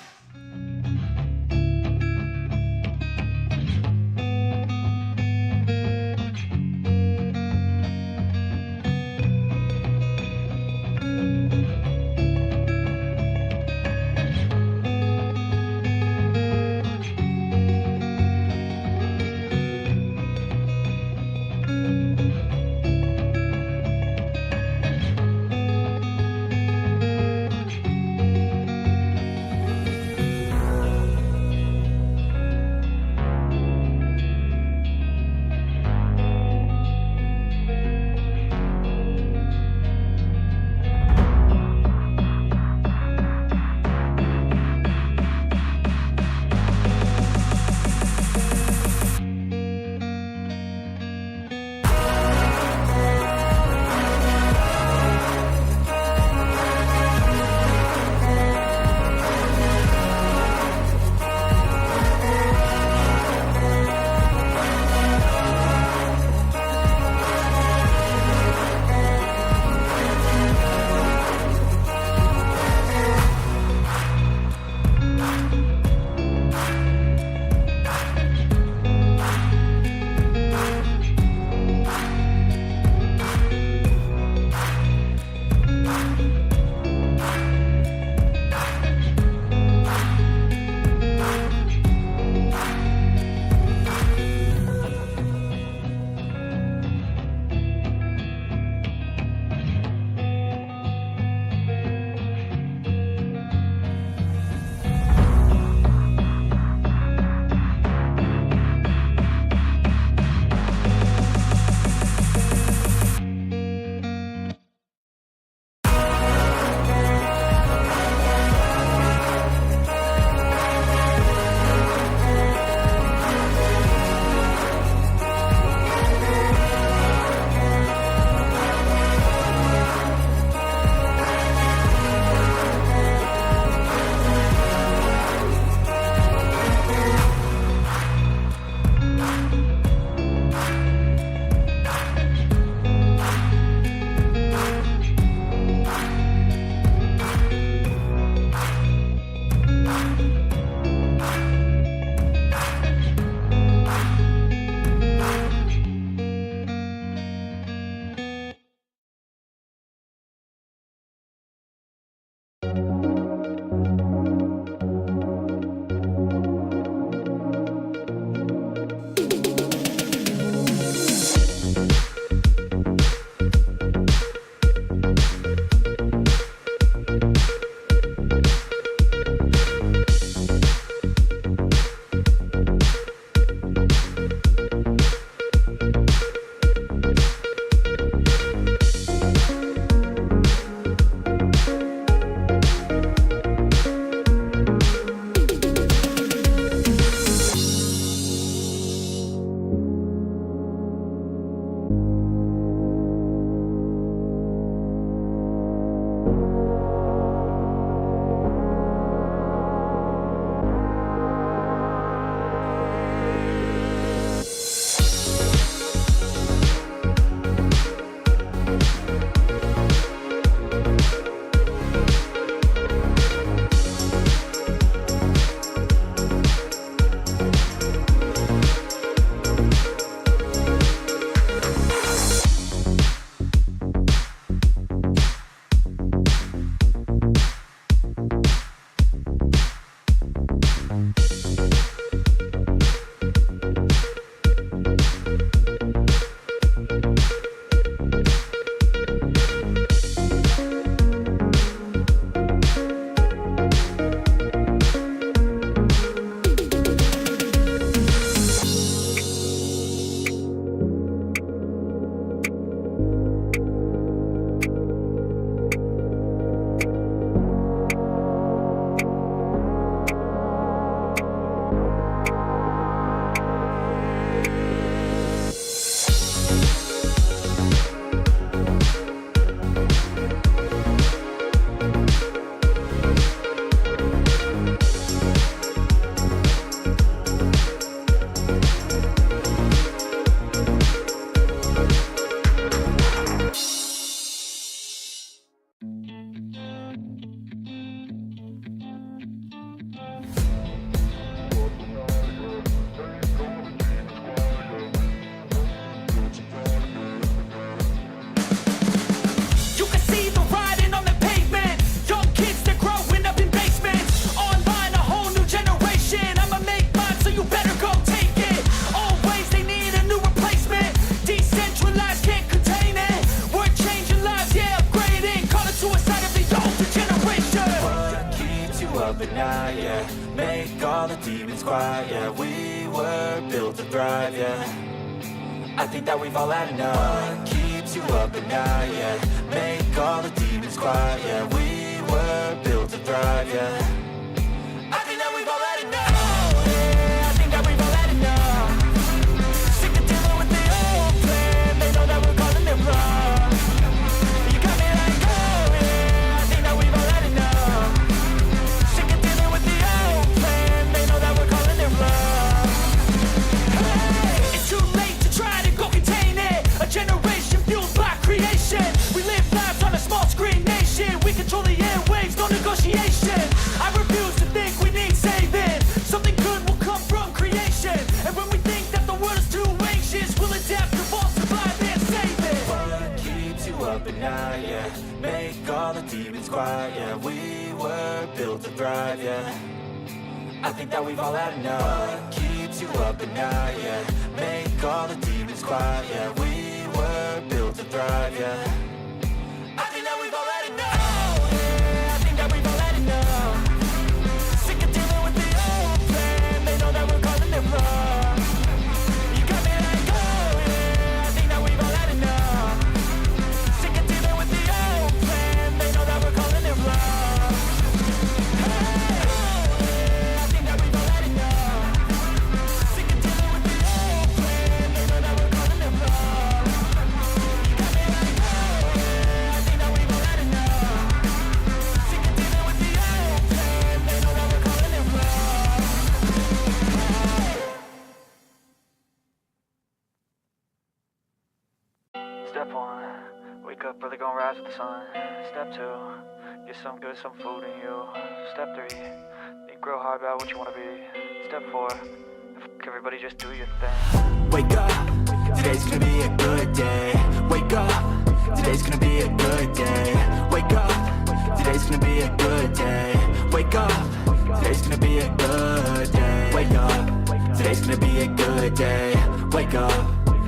yeah. Make all the demons quiet, yeah. We were built to thrive, yeah. I think that we've all had enough. What keeps you up at night, yeah. Make all the demons quiet, yeah. We were built to thrive, yeah. I think that we've all had enough. Oh, yeah, I think that we've all had enough. Sick of dealing with the old plan. They know that we're calling it wrong. You got me like, oh yeah, I think that we've all had enough. Sick of dealing with the old plan. They know that we're calling it wrong. Hey, it's too late to try to go contain it. A generation fueled by creation. We live lives on a small screen nation. We control the airwaves, no negotiation. I refuse to think we need saving. Something good will come from creation. And when we think that the world is too anxious, we'll adapt, evolve, survive, and save it. What keeps you up at night, yeah. Make all the demons quiet, yeah. We were built to thrive, yeah. I think that we've all had enough. What keeps you up at night, yeah. Make all the demons quiet, yeah. We were built to thrive, yeah. I think that we've all had enough. Oh, yeah, I think that we've all had enough. Sick of dealing with the old plan. They know that we're calling it wrong. You got me like, oh yeah, I think that we've all had enough. Sick of dealing with the old plan. They know that we're calling it wrong. Hey, oh yeah, I think that we've all had enough. Sick of dealing with the old plan. They know that we're calling it wrong. You got me like, oh yeah, I think that we've all had enough. Sick of dealing with the old plan. They know that we're calling it wrong. Step 1, wake up early, gonna rise with the sun. Step 2, get some good, some food in you. Step 3, think real hard about what you wanna be. Step 4, everybody just do your thing. Wake up, today's gonna be a good day. Wake up, today's gonna be a good day. Wake up, today's gonna be a good day. Wake up, today's gonna be a good day. Wake up, today's gonna be a good day. Wake up,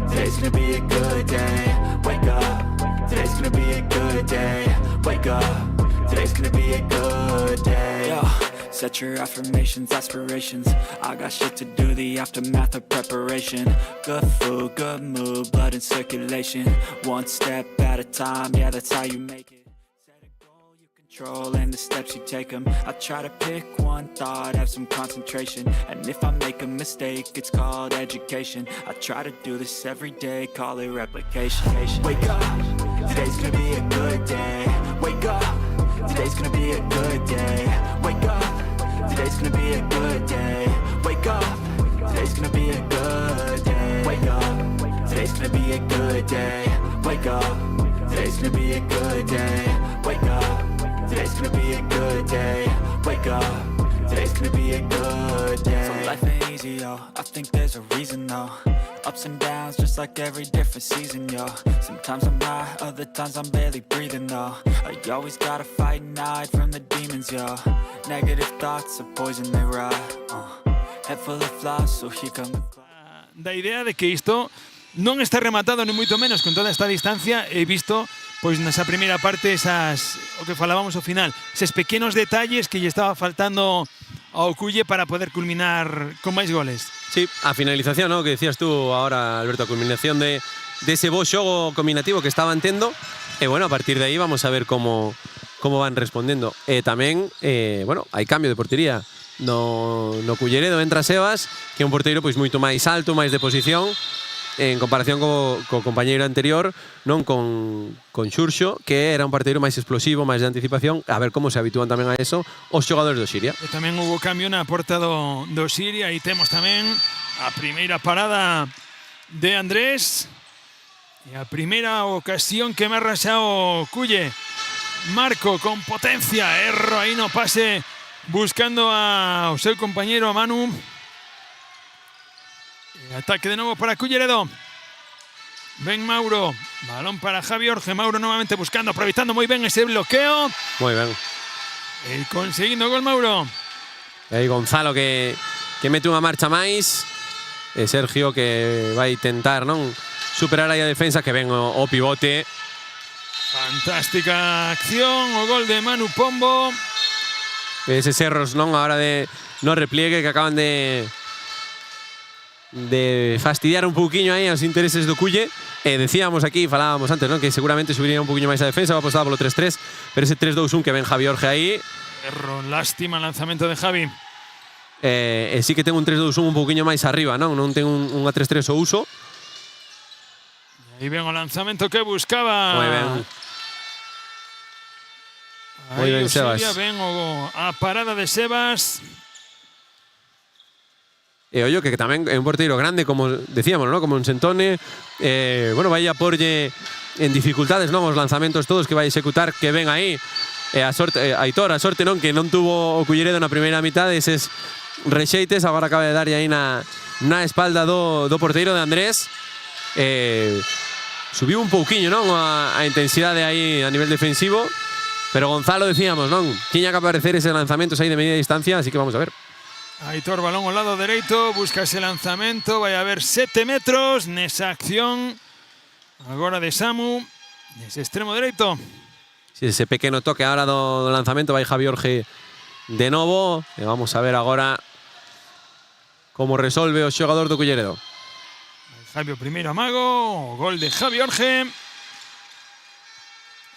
today's gonna be a good day. Wake up, today's gonna be a good day. Wake up, today's gonna be a good day. Yo, set your affirmations, aspirations. I got shit to do, the aftermath of preparation. Good food, good mood, blood in circulation. One step at a time, yeah, that's how you make it. Set a goal you control and the steps you take them. I try to pick one thought, have some concentration. And if I make a mistake, it's called education. I try to do this every day, call it replication. Wake up, today's gonna be a good day. Wake up, today's gonna be a good day. Wake up, today's gonna be a good day. Wake up, today's gonna be a good day. Wake up, today's gonna be a good day. Wake up, today's gonna be a good day. Wake up, today's gonna be a good day. Wake up, today's gonna be a good day. So life ain't easy, yo. I think there's a reason, though. Ups and downs, just like every different season, yo. Sometimes I'm high, other times I'm barely breathing, though. I always gotta fight and hide from the demons, yo. Negative thoughts are poison, they rot. Head full of flaws, so here come the cloud. Da idea de que isto non está rematado ni moito menos con toda esta distancia. He visto pois nesa primeira parte esas, o que falábamos ao final, eses pequenos detalles que lle estaba faltando ao Culle para poder culminar con máis goles. Sí, a finalización, ¿no? Que decías tú ahora, Alberto, a culminación de ese bo xogo combinativo que estaban tendo. E bueno, a partir de aí vamos a ver como van respondendo. Tamén, bueno, hai cambio de portería. No Culleredo entra Sebas, que é un porteiro pois moito máis alto, máis de posición, en comparación co compañeiro anterior, non con Xurxo, que era un porteiro máis explosivo, máis de anticipación. A ver como se habitúan tamén a eso os xogadores do Xiria. E tamén hubo cambio na porta do Xiria. E temos tamén a primeira parada de Andrés e a primeira ocasión que marra xa o Culle. Marco con potencia, erro aí no pase buscando ao seu compañeiro, a Manu. Ataque de novo para Culleredo. Ven Mauro. Balón para Javi Orge. Mauro nuevamente buscando, aprovechando muy bien ese bloqueo. Muy bien. Y conseguindo gol Mauro. Aí Gonzalo que mete unha marcha máis. E Sergio que vai tentar non superar aí a defensa, que ven o pivote. Fantástica acción. O gol de Manu Pombo. Eses erros non a hora de no repliegue que acaban de fastidiar un pouquiño aí os intereses do Culle. Decíamos aquí, falábamos antes, non, que seguramente subiría un pouquiño máis a defensa, va apostado polo 3-3, pero ese 3-2-1 que ven Javi Orge aí. Erro, lástima lanzamento de Javi. Sí que ten un 3-2-1 un pouquiño máis arriba, non ten un 3-3 o uso. Aí ven o lanzamento que buscaba. Moi ben. Moi ben, Sebas. Ven a parada de Sebas. E ollo que tamén é un porteiro grande, como decíamos, ¿no? Como un Sentone. Bueno, vai a porlle en dificultades, non? Os lanzamentos todos que vai executar, que ven aí. A sorte, Aitor, a sorte, non? Que non tuvo o Culleredo na primeira mitad, eses rexeites, agora acaba de darlle aí na espalda do porteiro de Andrés. Subiu un pouquiño, non? A intensidade aí a nivel defensivo. Pero Gonzalo, decíamos, non? Tiña que aparecer ese lanzamentos aí de media distancia, así que vamos a ver. Aitor, balón ao lado dereito, busca ese lanzamento, vai a haber 7 metros nesa acción. Agora de Samu, nese extremo dereito. Sí, ese pequeno toque ahora do lanzamento, vai Javi Orge de novo. E vamos a ver agora como resolve o xogador do Culleredo. Javi o primeiro amago, o gol de Javi Orge.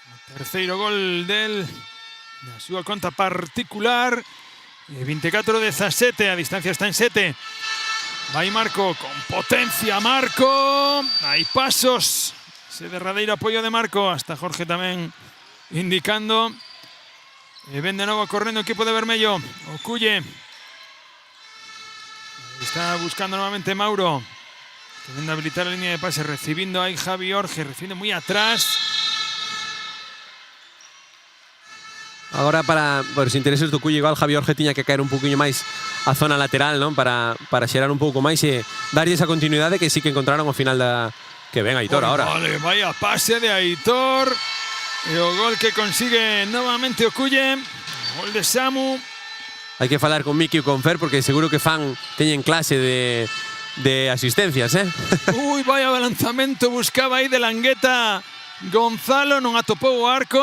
O terceiro gol da súa conta particular. 24-17, a distancia está en 7. Vai Marco, con potencia Marco. Hai pasos. Ese derradeiro apoio de Marco. Hasta Jorge tamén indicando. Ven de novo correndo o equipo de vermello. O Culle. Está buscando nuevamente Mauro. Queriendo habilitar la línea de pase. Recibiendo ahí Javi Orge. Recibiendo muy atrás. Agora, para os intereses do Culle, igual Javi Orge tiña que caer un pouquiño máis a zona lateral, non? Para xerar un pouco máis e darlle esa continuidade que sí que encontraron ao final da... Que ven Aitor ahora. Vale, vaya pase de Aitor. E o gol que consigue novamente o Culle. Gol de Samu. Hai que falar con Miki e con Fer porque seguro que teñen clase de asistencias, ¿eh? Uy, vaya lanzamento, buscaba aí de Langueta Gonzalo, non atopou o arco.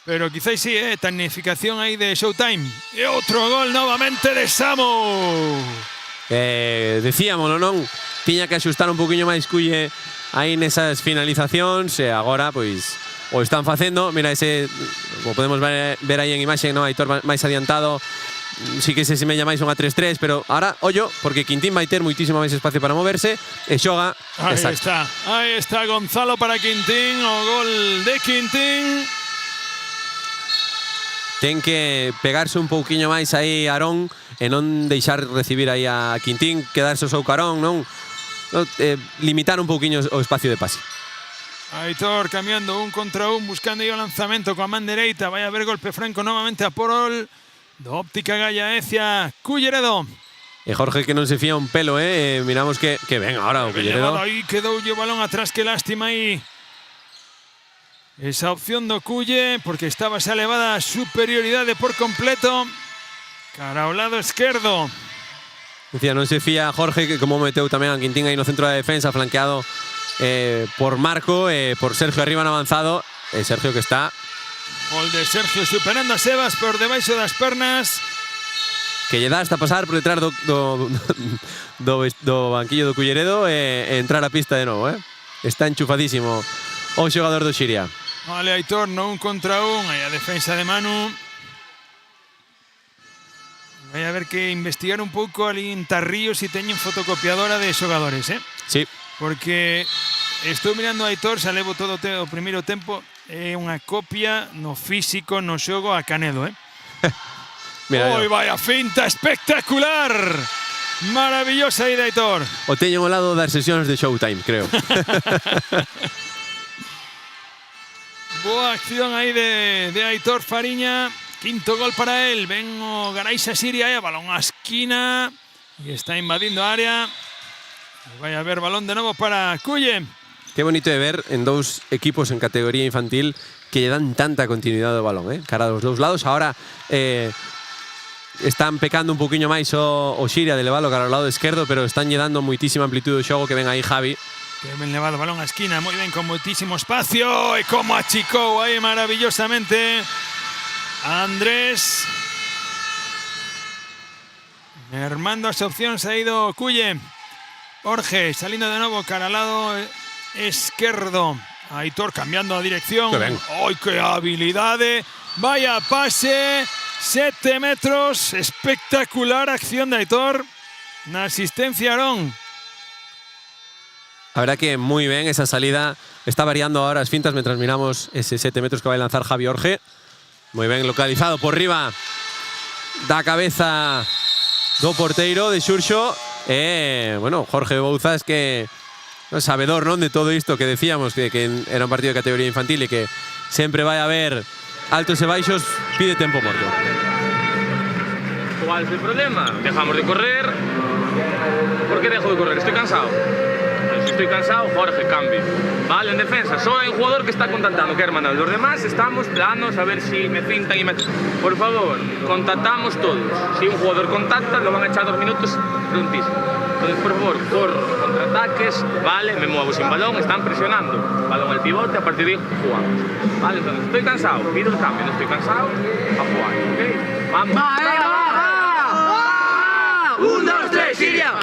Pero quizás sí, tecnificación ahí de Showtime. Y otro gol novamente de Samu. Decíamoslo, non? Tiña que axustar un poquinho máis Culle aí nesas finalizacións e agora, pois, o están facendo. Mira, ese, como podemos ver aí en imaxe, non? Aitor máis adiantado. Sí que se semella máis unha 3-3, pero ahora, ollo, porque Quintín vai ter moitísimo máis espacio para moverse e xoga. Ahí está Gonzalo para Quintín, o gol de Quintín. Ten que pegarse un pouquiño máis aí Arón e non deixar recibir aí a Quintín, quedarse o seu carón, non? Limitar un pouquiño o espacio de pase. Aitor cambiando 1 contra 1, buscando aí o lanzamento coa man dereita. Vai a haber golpe franco novamente a Porol. Do Óptica Gallaecia, Culleredo. E Jorge que non se fía un pelo, miramos que ven ahora o Culleredo. Aí quedou o balón atrás, que lástima aí. Esa opción do Culle, porque estaba esa elevada superioridade por completo. Cara ao lado esquerdo. Decía, non se fía Jorge, que como meteu tamén a Quintín aí no centro da defensa, flanqueado por Marco, por Sergio arriba no avanzado. Sergio que está... Gol de Sergio superando a Sebas por debaixo das pernas. Que lle dá hasta pasar por detrás do banquillo do Culleredo e entrar a pista de novo, Está enchufadísimo o xogador do Xiria. Vale, Aitor, no 1 contra 1. Aí a defensa de Manu. Vai a haber que investigar un pouco ali en Tarrío se teñen fotocopiadora de xogadores, Sí. Porque estou mirando a Aitor, xa levo todo o primeiro tempo. É unha copia no físico, no xogo a Canedo, Mira, vaya finta espectacular. Maravillosa aí de Aitor. O teño ao lado das sesións de Showtime, creo. Boa acción aí de Aitor Fariña. Quinto gol para él. Ven o Garaixa Siria, balón a esquina. Y está invadindo a área. Vai a haber balón de novo para Culle. Qué bonito de ver en dous equipos en categoría infantil que lle dan tanta continuidade ao balón, cara dos dous lados. Ahora están pecando un poquinho máis o Xiria de levalo cara ao lado esquerdo, pero están lle dando moitísima amplitude do xogo, que ven aí Javi. Que ben levado, balón a esquina, moi ben, con moitísimo espacio. E como achicou aí maravillosamente Andrés. Armando esa opción, se ha ido Cuye. Jorge saliendo de nuevo cara al lado izquierdo. Aitor cambiando la dirección. ¡Ay, qué habilidad! Vaya pase. 7 metros. Espectacular acción de Aitor. Una asistencia Aarón. La verdad que muy bien esa salida. Está variando ahora las fintas mientras miramos ese 7 metros que va a lanzar Javi Jorge. Muy bien localizado por arriba. Da cabeza do porteiro de Xurxo. Bueno, Jorge Bouzas que sabedor, ¿no?, de todo esto que decíamos, que era un partido de categoría infantil y que siempre va a haber altos y baixos, pide tiempo muerto. ¿Cuál es el problema? Dejamos de correr. ¿Por qué dejo de correr? Estoy cansado. Si estoy cansado, Jorge, cambie. Vale, en defensa, solo hay un jugador que está contactando, que es Hermandad. Los demás estamos planos a ver si me cintan y me... Por favor, contactamos todos. Si un jugador contacta, lo van a echar 2 minutos prontísimo. Entonces, por favor, corro, contraataques, vale, me muevo sin balón, están presionando. Balón al pivote, a partir de ahí jugamos. Vale, entonces, estoy cansado, pido el cambio, no estoy cansado, a jugar, ¿ok? Vamos. ¡Va! 1, 2, 3, Siria!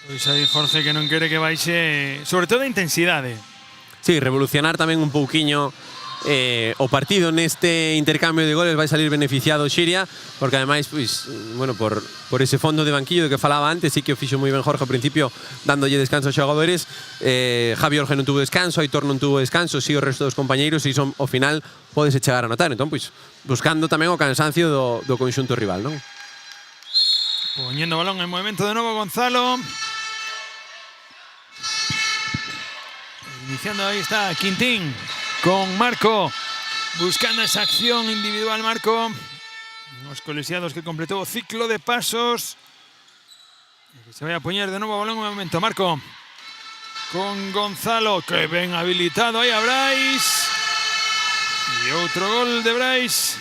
Pois aí Jorge que non quere que baixe, sobre todo a intensidade. Sí, revolucionar tamén un pouquiño o partido neste intercambio de goles. Vai salir beneficiado Xiria, porque ademais, pois, bueno, por ese fondo de banquillo de que falaba antes, sí que o fixo moi ben Jorge ao principio, dándolle descanso aos xogadores. Javi Jorge non tuvo descanso, Aitor non tuvo descanso, sí o resto dos compañeiros, e son, ao final podese chegar a notar. Entón, pois, buscando tamén o cansancio do conxunto rival, non? Poñendo balón en movimento de novo Gonzalo. Iniciando, ahí está Quintín con Marco, buscando esa acción individual Marco. Los colegiados que completó ciclo de pasos. Se va a poner de nuevo balón un momento. Marco con Gonzalo, que ven habilitado ahí a Brais. Y otro gol de Brais.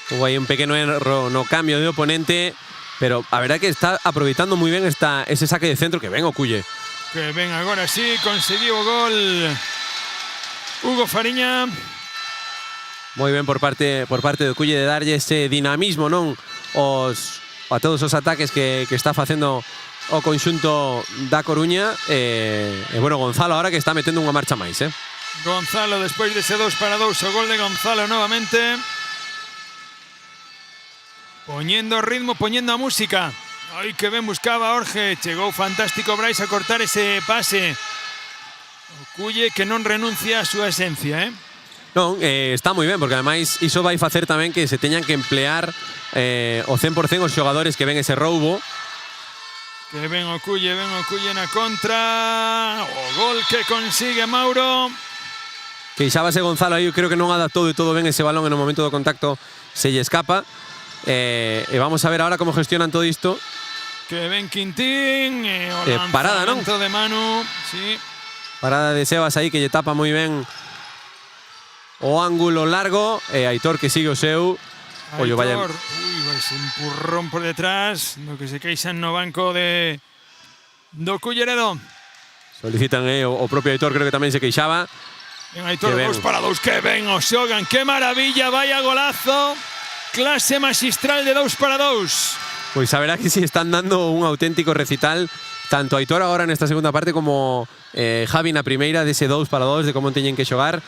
Hubo ahí un pequeño error, no cambio de oponente, pero a verdad que está aprovechando muy bien ese saque de centro que ven Oculle. Que ven agora sí, conseguiu o gol Hugo Fariña. Moi ben por parte do Culle de darlle ese dinamismo, non, a todos os ataques que está facendo o conxunto da Coruña. E bueno, Gonzalo ahora que está metendo unha marcha máis, Gonzalo despois dese 2-2, o gol de Gonzalo novamente. Poñendo ritmo, poñendo a música. Ay, que ben buscaba Jorge. Chegou fantástico Brais a cortar ese pase. O Culle que non renuncia a súa esencia, Non, está moi ben, porque ademais iso vai facer tamén que se teñan que emplear o 100% os xogadores que ven ese roubo. Que ven o Culle na contra. O gol que consigue Mauro. Queixábase Gonzalo aí, eu creo que non adaptou de todo ben ese balón en o momento do contacto, se lle escapa. E vamos a ver ahora como gestionan todo isto. Que ven Quintín, parada, non? De Manu, sí. Parada de Sebas aí que lle tapa moi ben o ángulo largo. Aitor que sigue o seu. Aitor, vaya. Ui, vai ese empurrón por detrás, no que se queixan no banco do Culleredo. Solicitan o propio Aitor, creo que tamén se queixaba. En Aitor, 2-2, que ben o xogan, que maravilla, vaya golazo. Clase magistral de 2-2. Pois a verdad que sí están dando un auténtico recital, tanto Aitor agora nesta segunda parte como Javi na primeira, dese 2-2, de como teñen que xogar.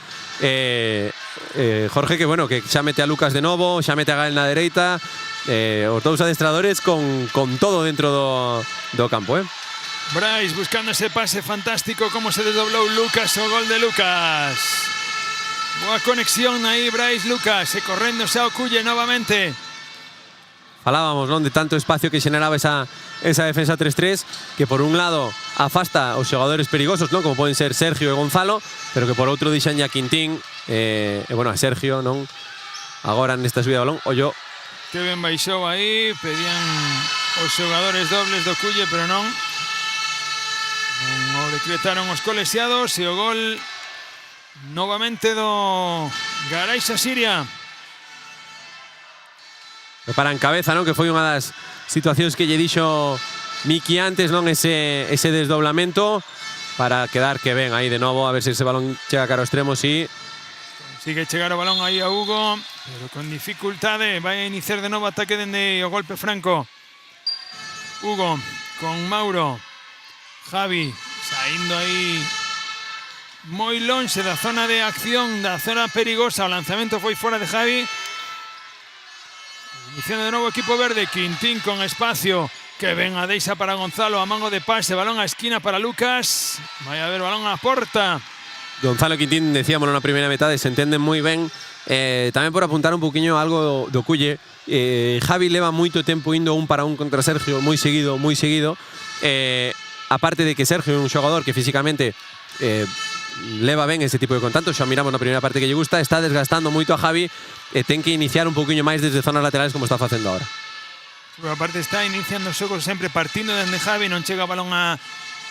Jorge que, bueno, que xa mete a Lucas de novo, xa mete a Gael na dereita, os dous adestradores con todo dentro do campo, Brais buscando ese pase fantástico, como se desdoblou Lucas, o gol de Lucas. Boa conexión aí, Brais Lucas, e correndo xa o Culle novamente. Falábamos, non, de tanto espacio que xeneraba esa defensa 3-3, que por un lado afasta os xogadores perigosos, non, como poden ser Sergio e Gonzalo, pero que por outro dixan ya Quintín e bueno, a Sergio, non, agora nesta subida de balón, ollo. Que ben baixou aí, pedían os xogadores dobles do Culle, pero non o decretaron os colexiados, e o gol novamente do Garaixa Siria. Preparan cabeza, non, que foi unha das situacións que lle dixo Miki antes, non, ese desdoblamento para quedar que ven aí de novo, a ver se ese balón chega cara ao extremo, sí. Sigue chegar o balón aí a Hugo, pero con dificultade. Vai a iniciar de novo ataque dende o golpe franco. Hugo con Mauro. Javi saindo aí moi lonxe da zona de acción, da zona perigosa. O lanzamento foi fora de Javi. Iniciando de novo equipo verde. Quintín con espacio. Que ven a deixa para Gonzalo. A mango de pase. Balón a esquina para Lucas. Vai a ver balón a porta. Gonzalo Quintín, decíamos na primeira metade, se entenden moi ben. Tamén por apuntar un poquinho algo do Culle, Javi leva moito tempo indo un para un contra Sergio, moi seguido. Aparte de que Sergio é un xogador que físicamente leva ben ese tipo de contactos, xa miramos na primeira parte que lle gusta, está desgastando moito a Javi e ten que iniciar un poquinho máis desde zonas laterales como está facendo agora. Por aparte está iniciando o xogo sempre partindo dende Javi, non chega o balón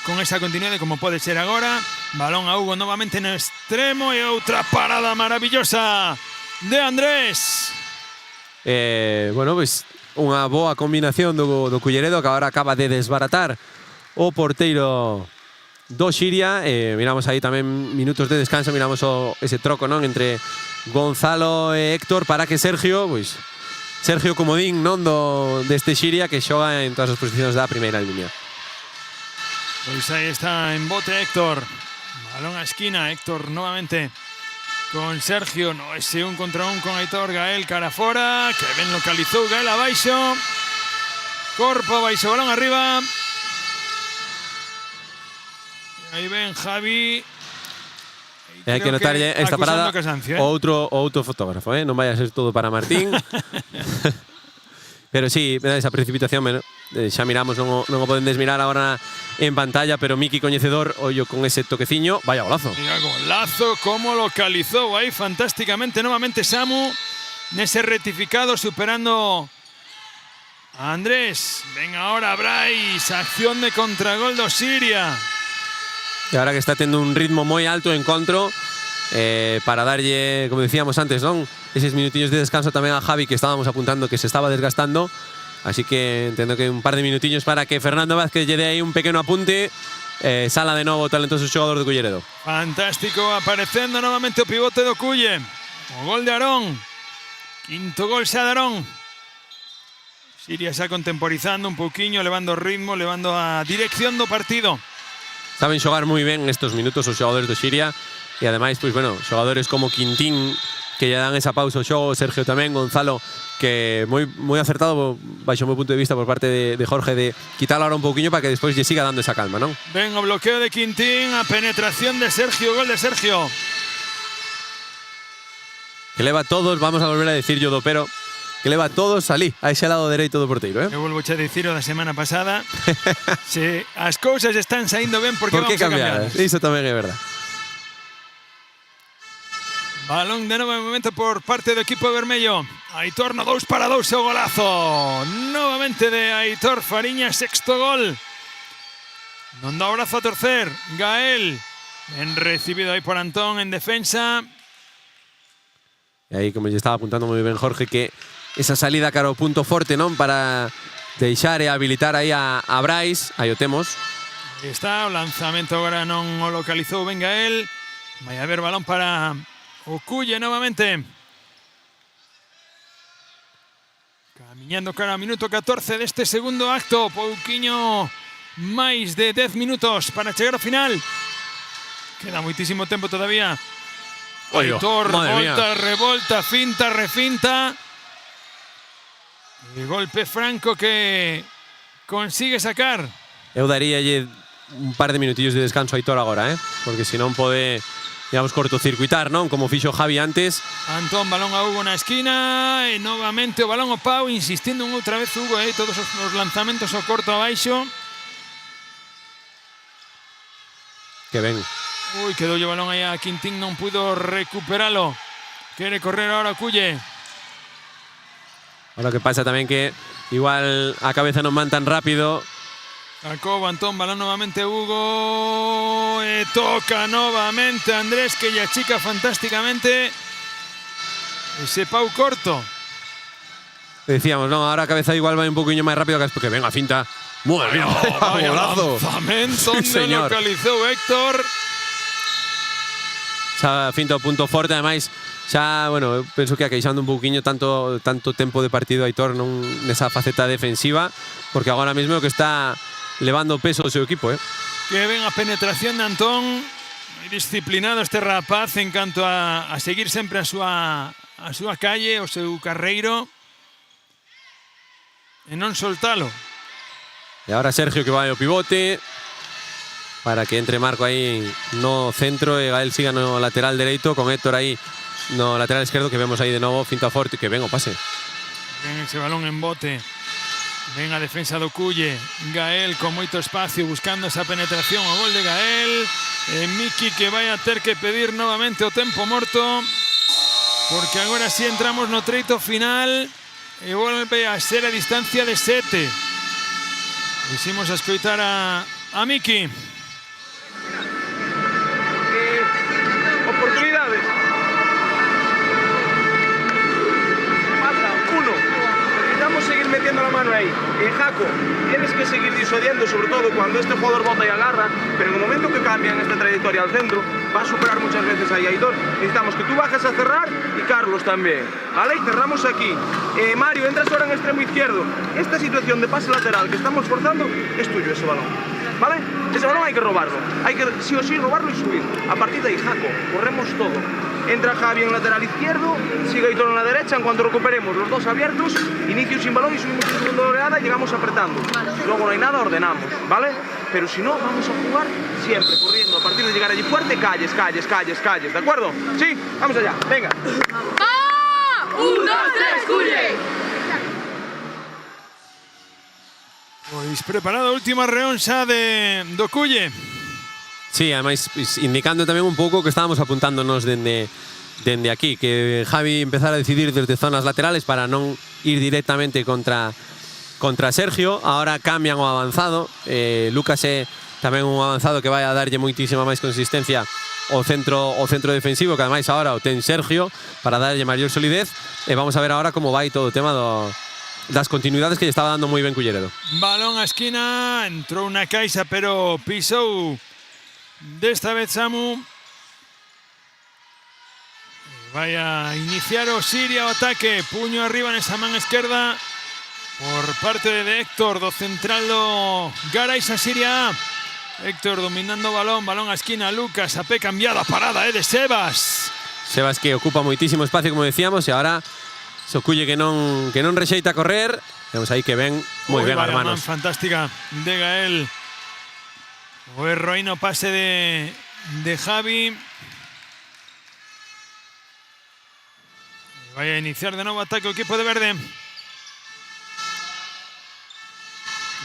con esa continuidade como pode ser agora. Balón a Hugo novamente no extremo e outra parada maravillosa de Andrés. Bueno, pues unha boa combinación do Culleredo, que agora acaba de desbaratar o porteiro do Xiria. Miramos aí tamén minutos de descanso, miramos ese troco, non, entre Gonzalo e Héctor para que Sergio comodín, non, deste Xiria, que xoga en todas as posicións da primeira línea. Pois aí está en bote Héctor. Balón a esquina, Héctor nuevamente con Sergio. No, ese 1 contra 1 con Aitor. Gael cara fora, que ben localizou Gael abaixo. Corpo abaixo, balón arriba. E aí ven Javi. E hai que notarlle esta parada outro fotógrafo, non vai a ser todo para Martín. Pero sí, esa precipitación, xa miramos, non o poden desmirar agora en pantalla, pero Miki coñecedor, ollo con ese toqueciño, vaya golazo. Mira, golazo, como localizou aí fantásticamente novamente Samu, nese rectificado, superando a Andrés. Ven ahora Brais, acción de contragol do Xiria. E agora que está tendo un ritmo moi alto o encontro, para darlle, como decíamos antes, non, eses minutillos de descanso tamén a Javi, que estábamos apuntando que se estaba desgastando. Así que entendo que un par de minutillos para que Fernando Vázquez lle dé aí un pequeno apunte. Sala de novo o talentoso xogador do Culleredo. Fantástico, aparecendo novamente o pivote do Culle. O gol de Arón. Quinto gol xa de Arón. Xiria xa contemporizando un pouquiño, levando ritmo, levando a dirección do partido. Saben xogar moi ben estos minutos os xogadores do Xiria. E ademais, pois bueno, xogadores como Quintín, que lle dan esa pausa ao xogo, Sergio tamén, Gonzalo, que moi acertado baixo o meu punto de vista por parte de Jorge, de quitarlo ahora un pouquiño para que despois lle siga dando esa calma, non? Ven o bloqueo de Quintín, a penetración de Sergio, gol de Sergio. Que leva todos, vamos a volver a decir yo do pero, que leva todos ali, a ese lado dereito do porteiro, Eu volvo a dicir o da semana pasada. Se as cousas están saindo ben, por que vamos a cambiar? Iso tamén é verdad. Balón de novo en momento por parte do equipo vermello. Aitor no 2 para 2 o golazo. Novamente de Aitor Fariña, sexto gol. Non dá o brazo a torcer. Gael. Ben recibido aí por Antón en defensa. E aí, como lle estaba apuntando moi ben Jorge, que esa salida cara ao punto forte, non, para deixar e habilitar aí a Brais. Aí o temos. Aí está, o lanzamento agora non o localizou ben Gael. Vai haber balón para o Culle novamente. Camiñando cara ao minuto 14 deste segundo acto. Pouquiño máis de 10 minutos para chegar ao final. Queda moitísimo tempo todavía. Aitor, volta, revolta, finta, refinta. E golpe franco que consigue sacar. Eu daríalle un par de minutillos de descanso a Aitor agora, porque senón pode, digamos, cortocircuitar, non? Como fixo Javi antes. Antón, balón a Hugo na esquina e novamente o balón ao Pau, insistindo outra vez Hugo, todos os lanzamentos ao corto abaixo. Que ben. Ui, quedou o balón aí a Quintín, non pudo recuperalo. Quere correr ahora o Culle. Ahora que pasa tamén que igual a cabeza non van tan rápido. Sacou Antón, balón novamente Hugo. E toca novamente Andrés, que lle achica fantásticamente ese Pau corto. Decíamos, no, ahora a cabeza igual vai un poquinho máis rápido, porque ven a finta. Muy bien, vaya lanzamento, sí, onde localizou Héctor. Esa finta o punto forte, ademais xa, bueno, eu penso que aqueixando un pouquiño tanto tempo de partido Aitor nesa faceta defensiva, porque agora mesmo é o que está levando peso o seu equipo, Que ven a penetración de Antón, moi disciplinado este rapaz en canto a seguir sempre a súa calle, o seu carreiro, e non soltalo. E agora Sergio que vai ao pivote para que entre Marco aí no centro e Gael siga no lateral dereito con Héctor aí no lateral esquerdo, que vemos aí de novo finta forte, que ven o pase. Ven ese balón en bote. Ven a defensa do Culle. Gael con moito espacio buscando esa penetración. O gol de Gael. Miki que vai a ter que pedir novamente o tempo morto, porque agora sí entramos no treito final e volve a ser a distancia de 7. Hicimos a escoitar a Miki. Oportunidades. Pasa, 1. Necesitamos seguir metiendo la mano ahí. Jaco, tienes que seguir disuadiendo, sobre todo cuando este jugador bota y agarra, pero en el momento que cambia en esta trayectoria al centro, va a superar muchas veces ahí a Aitor. Necesitamos que tú bajes a cerrar y Carlos también, ¿vale? Y cerramos aquí. Mario, entras ahora en extremo izquierdo. Esta situación de pase lateral que estamos forzando es tuyo ese balón, ¿vale? Ese balón hay que robarlo. Hay que sí o sí robarlo y subir. A partir de ahí, Jaco, corremos todo. Entra Javi en lateral izquierdo, sigue Aitor en la derecha. En cuanto recuperemos los dos abiertos, inicio sin balón y subimos en segunda oleada y llegamos apretando. Luego no hay nada, ordenamos, ¿vale? Pero si no, vamos a jugar siempre corriendo. A partir de llegar allí fuerte, calles, ¿de acuerdo? Sí, vamos allá, venga. ¡Ah! ¡1, 2, 3, Culle! Pois preparado a última reonxa do Culle. Sí, además indicando tamén un pouco que estábamos apuntándonos dende aquí, que Javi empezara a decidir desde zonas laterales para non ir directamente contra Sergio. Ahora cambian o avanzado. Lucas é tamén un avanzado que vai a darlle moitísima máis consistencia ao centro defensivo, que ademais agora o ten Sergio para darlle maior solidez. E vamos a ver agora como vai todo o tema das continuidades que lle estaba dando moi ben Culleredo. Balón a esquina, entrou na caixa, pero pisou desta vez Samu. Vai a iniciar o Siria o ataque. Puño arriba nesa man esquerda por parte de Héctor, do central do Garais a Siria. Héctor dominando o balón, balón a esquina. Lucas, a pé cambiada, parada de Sebas. Sebas que ocupa moitísimo espacio, como decíamos, e agora Soculle que non rexeita correr. Vemos aí que ven moi ben as manos. Fantástica de Gael. O heroíno pase de Javi. Vai a iniciar de novo ataque o equipo de verde.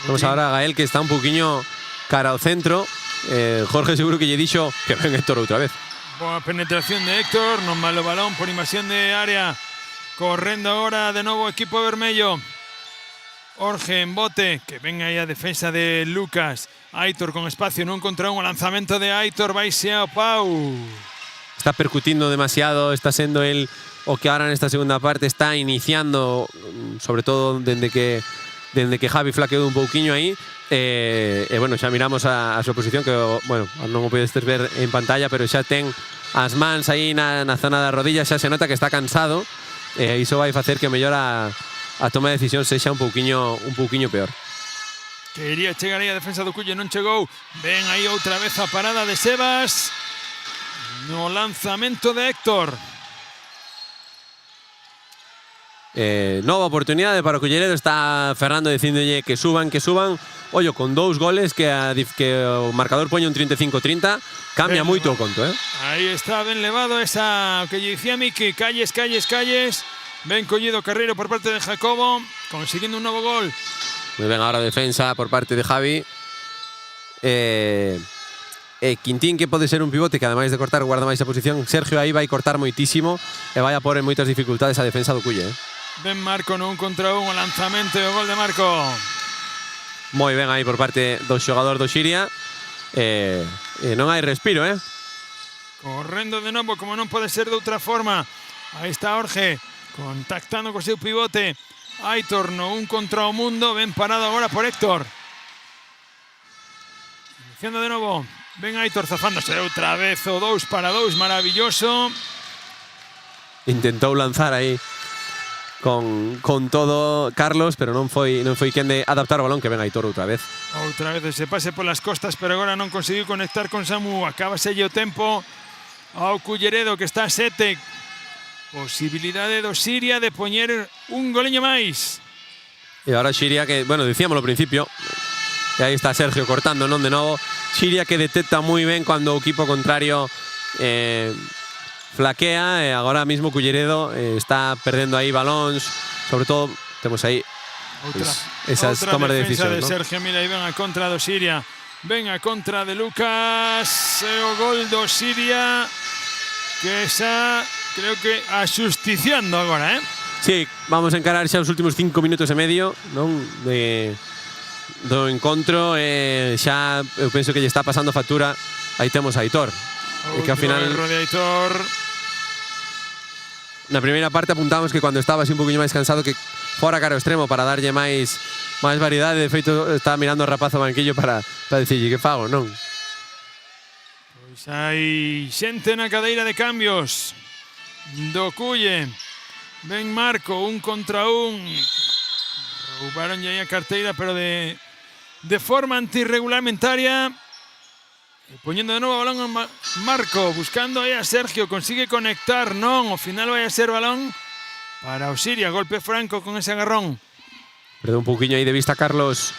Vemos agora a Gael que está un poquinho cara ao centro. Jorge seguro que lle dixo que ven Héctor outra vez. Boa penetración de Héctor, non malo balón por invasión de área. Correndo ahora de novo o equipo vermello. Jorge en bote, que ven aí a defensa de Lucas. Aitor con espacio, non contra un. O lanzamento de Aitor, vai ao pau. Está percutindo demasiado, está sendo el o que ahora nesta segunda parte está iniciando, sobre todo dende que Javi flaqueou un pouquiño aí. Bueno, xa miramos a súa posición, que bueno, non o podes ver en pantalla, pero xa ten as mans aí na zona da rodilla, xa se nota que está cansado. Iso vai facer que mellor a toma de decisión sexa un pouquiño peor. Quería chegar aí a defensa do Culle, non chegou. Ven aí outra vez a parada de Sebas. No lanzamento de Héctor. Nova oportunidade para o Culleredo. Está Fernando dicindolle que suban. Ollo, con 2 goles que o marcador poñe un 35-30. Cambia moito o conto, Aí está ben levado esa, o que lle dicía Miki, calles. Ben collido Carreiro por parte de Jacobo, consiguiendo un novo gol. Moi ben agora a defensa por parte de Javi. Quintín, que pode ser un pivote que ademais de cortar guarda máis a posición. Sergio aí vai cortar moitísimo e vai a pôr en moitas dificultades a defensa do Culle. Ben Marco no 1 contra 1, o lanzamento e o gol de Marco. Moi ben aí por parte do xogador do Xiria. Non hai respiro, Correndo de novo, como non pode ser de outra forma. Aí está Jorge, contactando co seu pivote. Aitor no 1 contra o mundo, ben parado agora por Héctor. Iniciando de novo, ben Aitor zafándose outra vez o 2 para 2, maravilloso. intentou lanzar aí con todo Carlos, pero non foi quen de adaptar o balón, que ven Aitor outra vez. Outra vez ese pase polas costas, pero agora non conseguiu conectar con Samu. Acábaselle o tempo ao Culleredo, que está a 7. Posibilidade do Siria de poñer un goleño máis. E agora Xiria, que, bueno, dicíamos ao principio, e aí está Sergio cortando, non de novo. Xiria que detecta moi ben cando o equipo contrario flaquea, e agora mismo Culleredo está perdendo aí balóns, sobre todo temos aí esas tomas de decisión, de Sergio, mira, aí ven a contra do Siria, ven a contra de Lucas, e o gol do Siria, que está, creo que axusticiando agora, Sí, vamos a encarar xa os últimos 5 minutos e medio, non, do encontro, xa eu penso que lle está pasando factura. Aí temos a Aitor, que ao final erro de Aitor. Na primeira parte apuntamos que cando estaba así un poquinho máis cansado, que fora cara ao extremo para darlle máis variedade. De feito, estaba mirando o rapaz ao banquillo para dicirlle que fago, non? Pois hai xente na cadeira de cambios do Culle. Ben Marco, 1 contra 1. Roubaron aí a carteira, pero de forma antirregulamentaria. Poñendo de novo o balón a Marco, buscando aí a Sergio, consigue conectar, non, ao final vai a ser balón para o Siria, golpe franco con ese agarrón. Perdón un pouquiño aí de vista Carlos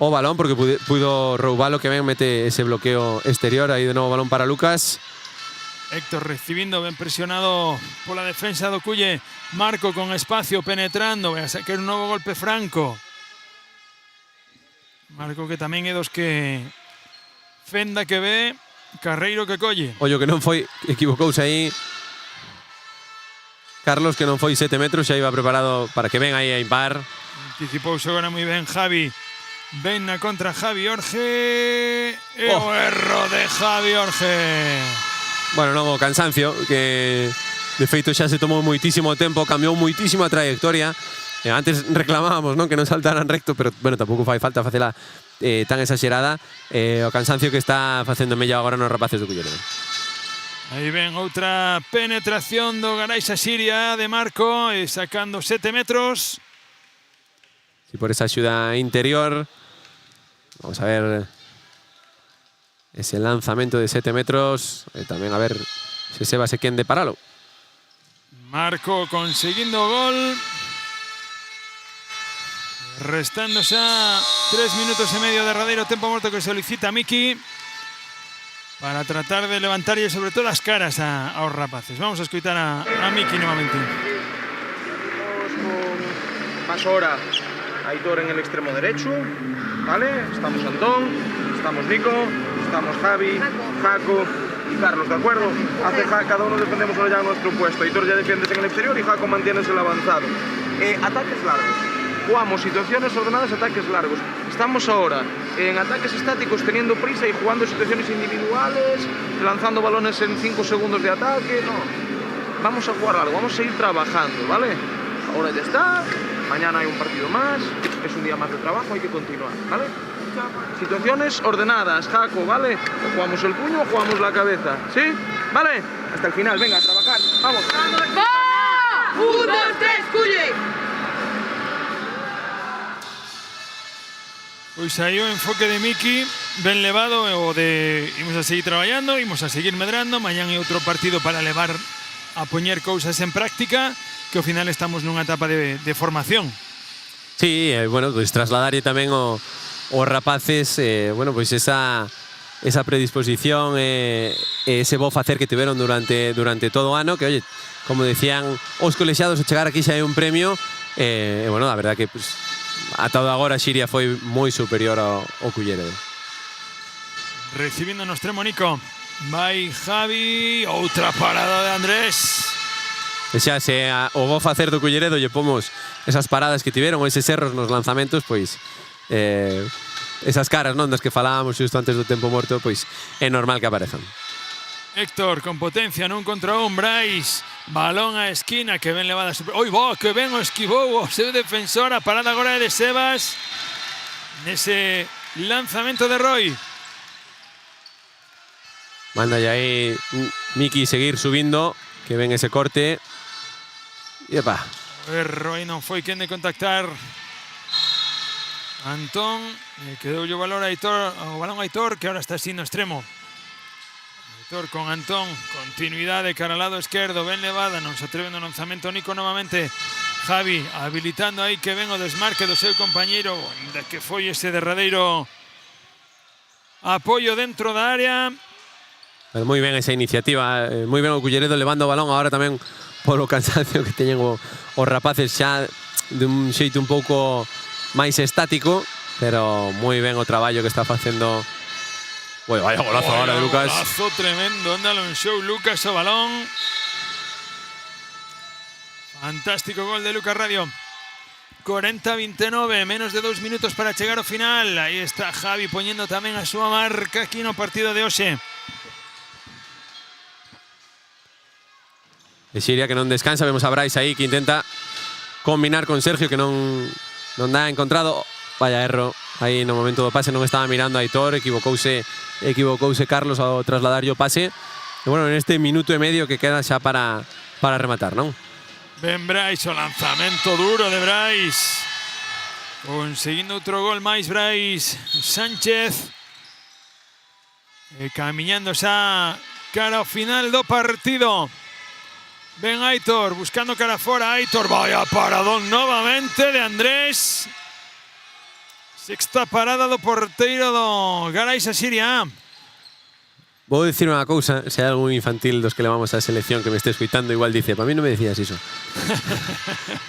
o balón, porque pudo roubalo, que ben mete ese bloqueo exterior, aí de novo balón para Lucas. Héctor recibindo, ben presionado pola defensa do Culle. Marco con espacio, penetrando, vai a sacar un novo golpe franco. Marco, que tamén é dos que fenda que ve, carreiro que colle. Ollo que non foi, equivocouse aí Carlos, que non foi 7 metros, xa iba preparado para que ven aí a impar. Anticipouse agora moi ben Javi. Ven na contra Javi Orge. E o erro de Javi Orge. Bueno, non, o cansancio, que de feito xa se tomou moitísimo tempo, cambiou moitísimo a trayectoria. Antes reclamábamos, non, que non saltaran recto, pero bueno, tampouco fai falta facela tan exagerada. O cansancio que está facendo mella agora nos rapaces do Culleredo. Aí ven outra penetración do Garaixa Siria de Marco, sacando 7 metros. Y por esa axuda interior, vamos a ver ese lanzamento de 7 metros. Tamén a ver se Seba se quen de paralo. Marco conseguindo o gol. Restando xa 3 minutos e medio de derradeiro tempo morto que solicita Miki para tratar de levantarlle sobre todo as caras aos rapaces. Vamos a escoitar a Miki novamente. Paso ahora Aitor en el extremo derecho, ¿vale? Estamos Antón, estamos Nico, estamos Javi, Jaco y Carlos, ¿de acuerdo? Cada uno defendemos ya nuestro puesto. Aitor ya defiende en el exterior y Jaco mantiene el avanzado. Ataques largos. Jugamos situaciones ordenadas, ataques largos. Estamos ahora en ataques estáticos teniendo prisa y jugando situaciones individuales, lanzando balones en 5 segundos de ataque. No, vamos a jugar algo, vamos a seguir trabajando, ¿vale? Ahora ya está, mañana hay un partido más, es un día más de trabajo, hay que continuar, ¿vale? Situaciones ordenadas, Jaco, ¿vale? O jugamos el puño o jugamos la cabeza, ¿sí? ¿Vale? Hasta el final, venga, a trabajar, vamos. ¡Va! 1, 2, 3, Culle! Pois aí o enfoque de Miki ben levado, o de imos a seguir traballando, imos a seguir medrando, mañán é outro partido para levar a poñer cousas en práctica, que ao final estamos nunha etapa de formación. Sí, bueno, pues trasladarlle tamén os rapaces, bueno, pues esa predisposición, ese bo facer que tiveron durante todo o ano, que, oye, como decían os colexiados, o chegar aquí xa é un premio, bueno, a verdad que, pues, atado agora Xiria foi moi superior ao Culleredo. Recibindo no extremo Nico. Vai Javi, outra parada de Andrés. E xa se o bo facer do Culleredo lle pomos esas paradas que tiveron, eses erros nos lanzamentos, pois esas caras, non, das que falábamos xusto antes do tempo morto, pois é normal que aparezan. Héctor con potencia nun contra un, Brais, balón a esquina que ben levada. Oi, bo, que ben o esquivou o seu defensor, a parada agora é de Sebas nese lanzamento de Roy. Manda aí Miki seguir subindo que ven ese corte. E epa. A ver, aí non foi quen de contactar Antón, quedou o balón a Aitor, que ahora está así no extremo. Aitor con Antón, continuidade cara al lado esquerdo, ben levada, non se atreve no lanzamento Nico novamente. Javi habilitando aí que ven o desmarque do seu compañeiro, que foi ese derradeiro apoio dentro da área. Pero moi ben esa iniciativa, moi ben o Culleredo levando o balón, agora tamén polo cansancio que teñen os rapaces xa de un xeito un pouco máis estático, pero moi ben o traballo que está facendo. Vaya golazo agora de Lucas. Golazo tremendo, ándalo en show Lucas o balón. Fantástico gol de Lucas Radio. 40-29, menos de 2 minutos para chegar ao final. Aí está Javi poñendo tamén a súa marca aquí no partido de hoxe. E Xiria que non descansa, vemos a Brais aí que intenta combinar con Sergio, que non dá encontrado. Vaya erro, aí no momento do pase non estaba mirando a Aitor, equivocouse Carlos ao trasladar o pase. E bueno, en este minuto e medio que queda xa para rematar, non? Ben Brais, o lanzamento duro de Brais. Conseguindo outro gol máis Brais Sánchez. Camiñando xa cara ao final do partido. Ben Aitor, buscando cara fora. Aitor, vaya paradón novamente de Andrés. Sexta parada do porteiro do Garaixa Xiria. Vou dicir unha cousa, se hai algún infantil dos que levamos a selección que me este escuitando, igual dice, para mí non me decías iso.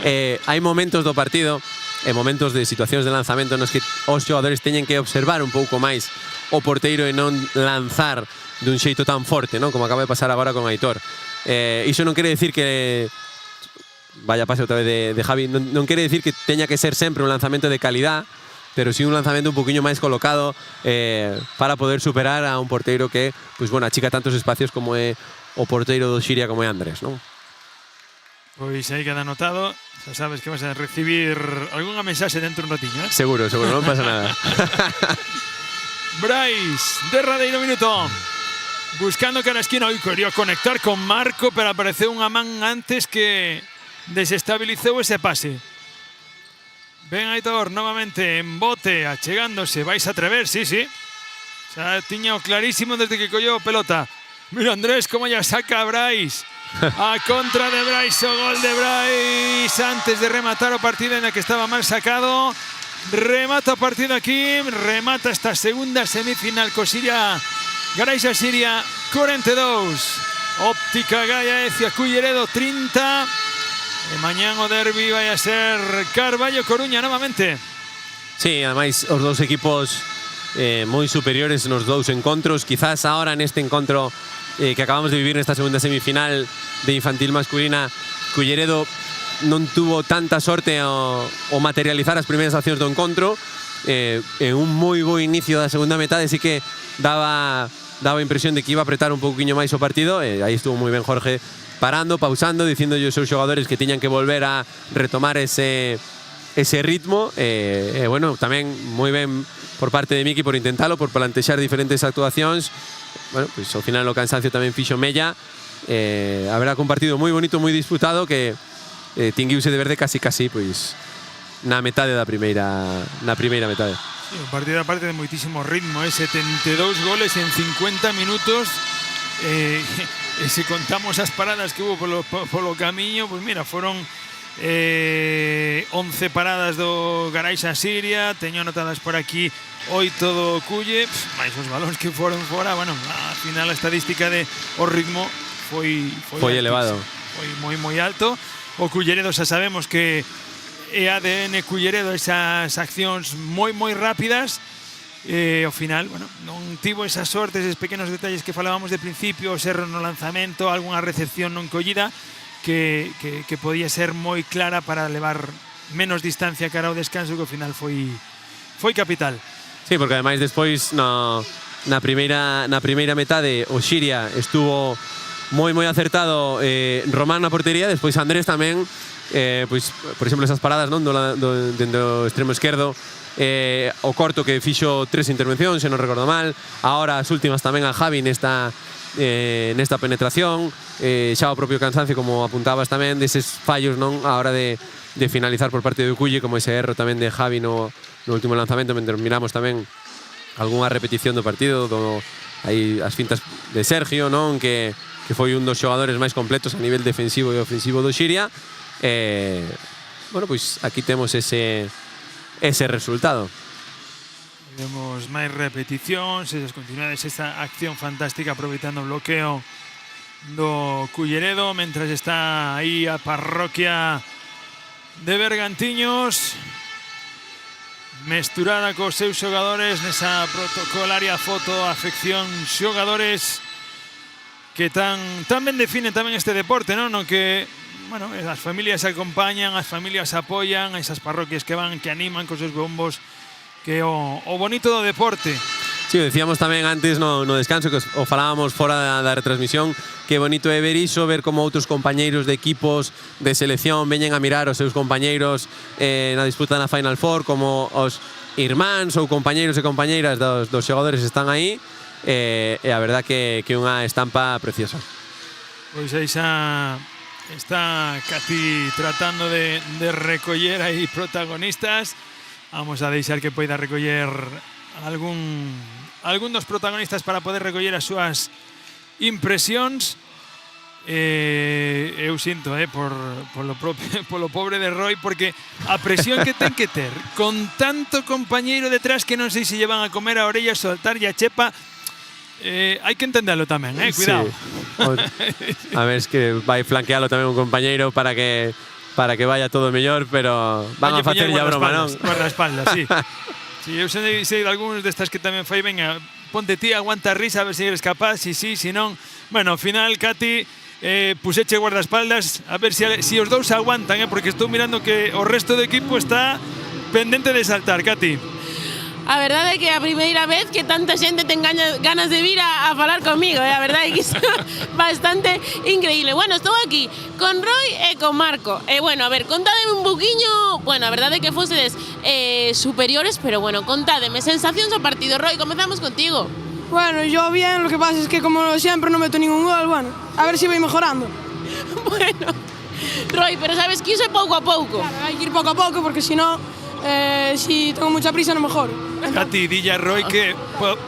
Hai momentos do partido, momentos de situacións de lanzamento nos que os xogadores teñen que observar un pouco máis o porteiro e non lanzar dun xeito tan forte, non? Como acaba de pasar agora con Aitor. Iso non quere decir que... Vaya pase outra vez de Javi. Non quere decir que teña que ser sempre un lanzamento de calidad, pero sí un lanzamento un poquinho máis colocado para poder superar a un porteiro que, pues, bueno, achica tantos espacios como é o porteiro do Xiria, como é Andrés, non? Pois aí queda anotado. Xa sabes que vas a recibir algunha mensaxe dentro un ratinho, eh? Seguro, non pasa nada. Brais, derradeiro minuto. Buscando cara a esquina, hoy quería conectar con Marco, pero apareceu unha man antes que desestabilizou ese pase. Ben Aitor, novamente en bote, achegándose. Vais a atrever, sí. Xa tiña o clarísimo desde que colleu pelota. Mira Andrés como ya saca a Brais. A contra de Brais, o gol de Brais antes de rematar o partido en el que estaba mal sacado. Remata o partido aquí, remata esta segunda semifinal co Xiria. Garaixa Xiria 42, Óptica Gaia Ecia Culleredo 30. E mañán o derbi vai a ser Carballo Coruña novamente. Sí, ademais os dous equipos moi superiores nos dous encontros. Quizás ahora neste encontro que acabamos de vivir nesta segunda semifinal de infantil masculina, Culleredo non tuvo tanta sorte ao materializar as primeiras accións do encontro. En un moi bo inicio da segunda metade sí que daba impresión de que iba a apretar un pouquiño máis o partido. Aí estuvo moi ben Jorge, parando, pausando, dicindo aos seus xogadores que tiñan que volver a retomar ese ritmo. Bueno, tamén moi ben por parte de Miki por intentalo, por plantexar diferentes actuacións. Bueno, pois ao final o cansancio tamén fixo mella. Haberá un partido moi bonito, moi disputado, que tinguiuse de verde casi pois na metade da primeira metade. Sí, un partido aparte de moitísimo ritmo, 72 goles en 50 minutos. E se contamos as paradas que hubo polo camiño, pues mira, foron 11 paradas do Garaixa Xiria, teño anotadas por aquí 8 do Culle, máis os balóns que foron fora. Bueno, ao final a estadística de o ritmo foi elevado. Foi moi alto. O Culleredo xa sabemos que é ADN Culleredo, esas accións moi rápidas. Ao final, bueno, non tivo esa sorte, esos pequenos detalles que falábamos de principio, os erros no lanzamento, algunha recepción non collida que podía ser moi clara para levar menos distancia cara ao descanso, que ao final foi capital. Sí, porque ademais despois na primeira metade o Xiria estuvo moi acertado, Román na portería, despois Andrés tamén, pois, por exemplo, esas paradas, non, do extremo esquerdo, o corto que fixo 3 intervencións, se non recordo mal, agora as últimas tamén a Javi nesta nesta penetración, xa o propio cansancio, como apuntabas tamén, deses fallos non a hora de finalizar por parte do Culle, como ese erro tamén de Javi no último lanzamento, mentre miramos tamén algunha repetición do partido, aí as fintas de Sergio, non, que foi un dos xogadores máis completos a nivel defensivo e ofensivo do Xiria. Bueno, pois aquí temos ese resultado. Vemos máis repeticións, esas continuidades, esta acción fantástica aproveitando o bloqueo do Culleredo, mentras está aí a parroquia de Bergantiños mesturada cos seus xogadores nesa protocolaria foto, afección xogadores que tan ben definen tamén este deporte, non? No que, bueno, as familias se acompañan, as familias apoian, esas parroquias que van, que animan cos seus bombos, que o bonito do deporte. Sí, decíamos tamén antes no descanso, que o falábamos fora da retransmisión, que bonito é ver iso, ver como outros compañeiros de equipos de selección veñen a mirar os seus compañeiros na disputa na Final Four, como os irmáns ou compañeiros e compañeiras dos xogadores están aí, e a verdad que é unha estampa preciosa. Pois aí xa está Cati tratando de recoller aí protagonistas. Vamos a deixar que poida recoller algún dos protagonistas para poder recoller as súas impresións. Eu sinto polo pobre de Roy, porque a presión que ten que ter con tanto compañeiro detrás que non sei se llevan a comer a orella, soltar e a chepa. Hai que entenderlo tamén, cuidado. Sí. A ver, es que vai flanquealo tamén un compañeiro para que vaya todo mellor, pero van a facer ya broma, non? Guardaespaldas, sí. Si eu sei de algúns destas que tamén fai, venga, ponte ti, aguanta a risa, a ver se eres capaz, si non. Bueno, ao final, Cati, puseche guardaespaldas, a ver si os dous aguantan, porque estou mirando que o resto do equipo está pendente de saltar, Cati. A verdade é que é a primeira vez que tanta xente ten ganas de vir a falar comigo, a verdade é que iso é bastante increíble. Bueno, estou aquí con Roy e con Marco. Bueno, a ver, contádeme un buquiño, bueno, a verdade é que fosedes superiores, pero bueno, contádeme, sensacións ao partido. Roy, comezamos contigo. Bueno, yo bien, lo que pasa es que como siempre no meto ningún gol, bueno, a ver si voy mejorando. Bueno, Roy, pero sabes que iso é pouco a pouco. Claro, hai que ir pouco a pouco, porque si no, si tengo mucha prisa no mejoro. Cati, dille a Roy que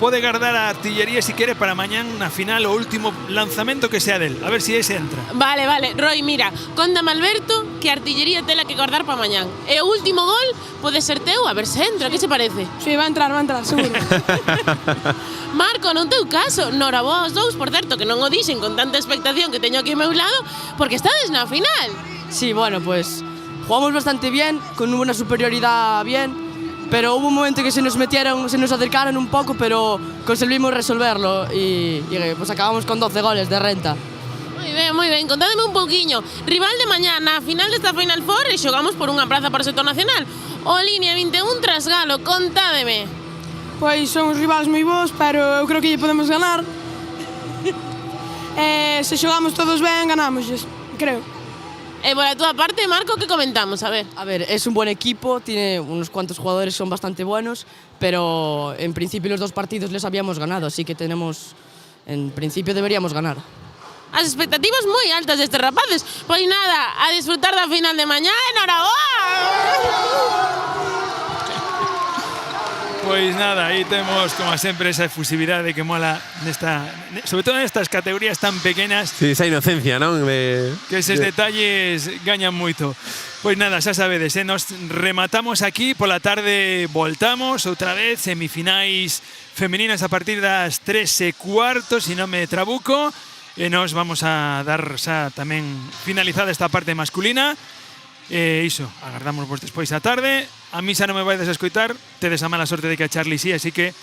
pode guardar a artillería si quere para mañán na final o último lanzamento que sea del. A ver si ese entra. Vale. Roy, mira, contame Alberto que a artillería tela que guardar para mañán. E o último gol pode ser teu, a ver se entra, que se parece? Sí, va a entrar, seguro. Marco, non teu caso, noraboa aos dous, por certo, que non o dixen con tanta expectación que teño aquí ao meu lado, porque estades na final. Sí, bueno, pues jugamos bastante bien, con una superioridad bien, pero hubo un momento que se nos acercaron un poco, pero conseguimos resolverlo y pues acabamos con 12 goles de renta. Moi ben, contádeme un pouquiño. Rival de mañá na final desta Final Four e xogamos por unha praza para o sector nacional. O Línea 21 tras Galo, contádeme. Pois son os rivales moi bons, pero eu creo que lle podemos ganar. Se xogamos todos ben, ganámoslles, creo. E por a túa parte, Marco, que comentamos? A ver, es un buen equipo, tiene unos cuantos jugadores, son bastante buenos, pero en principio los dos partidos les habíamos ganado, así que en principio deberíamos ganar. As expectativas moi altas destes rapaces. Pois nada, a disfrutar da final de mañá, enhoraboa! Pois nada, aí temos, como sempre, esa efusividade que mola sobre todo nestas categorías tan pequenas. Sí, esa inocencia, non? Que eses detalles gañan moito. Pois nada, xa sabedes, nos rematamos aquí, pola tarde voltamos outra vez, semifinais femininas a partir das 3:15, se non me trabuco, e nos vamos a dar xa tamén finalizada esta parte masculina. Iso, agardamos vos despois a tarde. A mí xa non me vaides a escoitar, tedes a mala sorte de que a Charlie sí, así que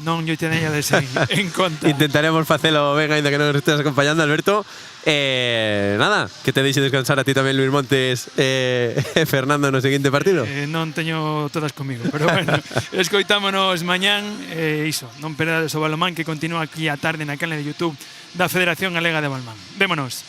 non lle teñades en conta. Intentaremos facelo ben, ainda que non nos estés acompañando, Alberto. Nada, que te deixe descansar a ti tamén, Luis Montes e Fernando no seguinte partido. Non teño todas comigo, pero bueno, escoitámonos mañán. Iso, non perdades o balonmán que continúa aquí a tarde na canle de YouTube da Federación Galega de Balonmán. Vémonos.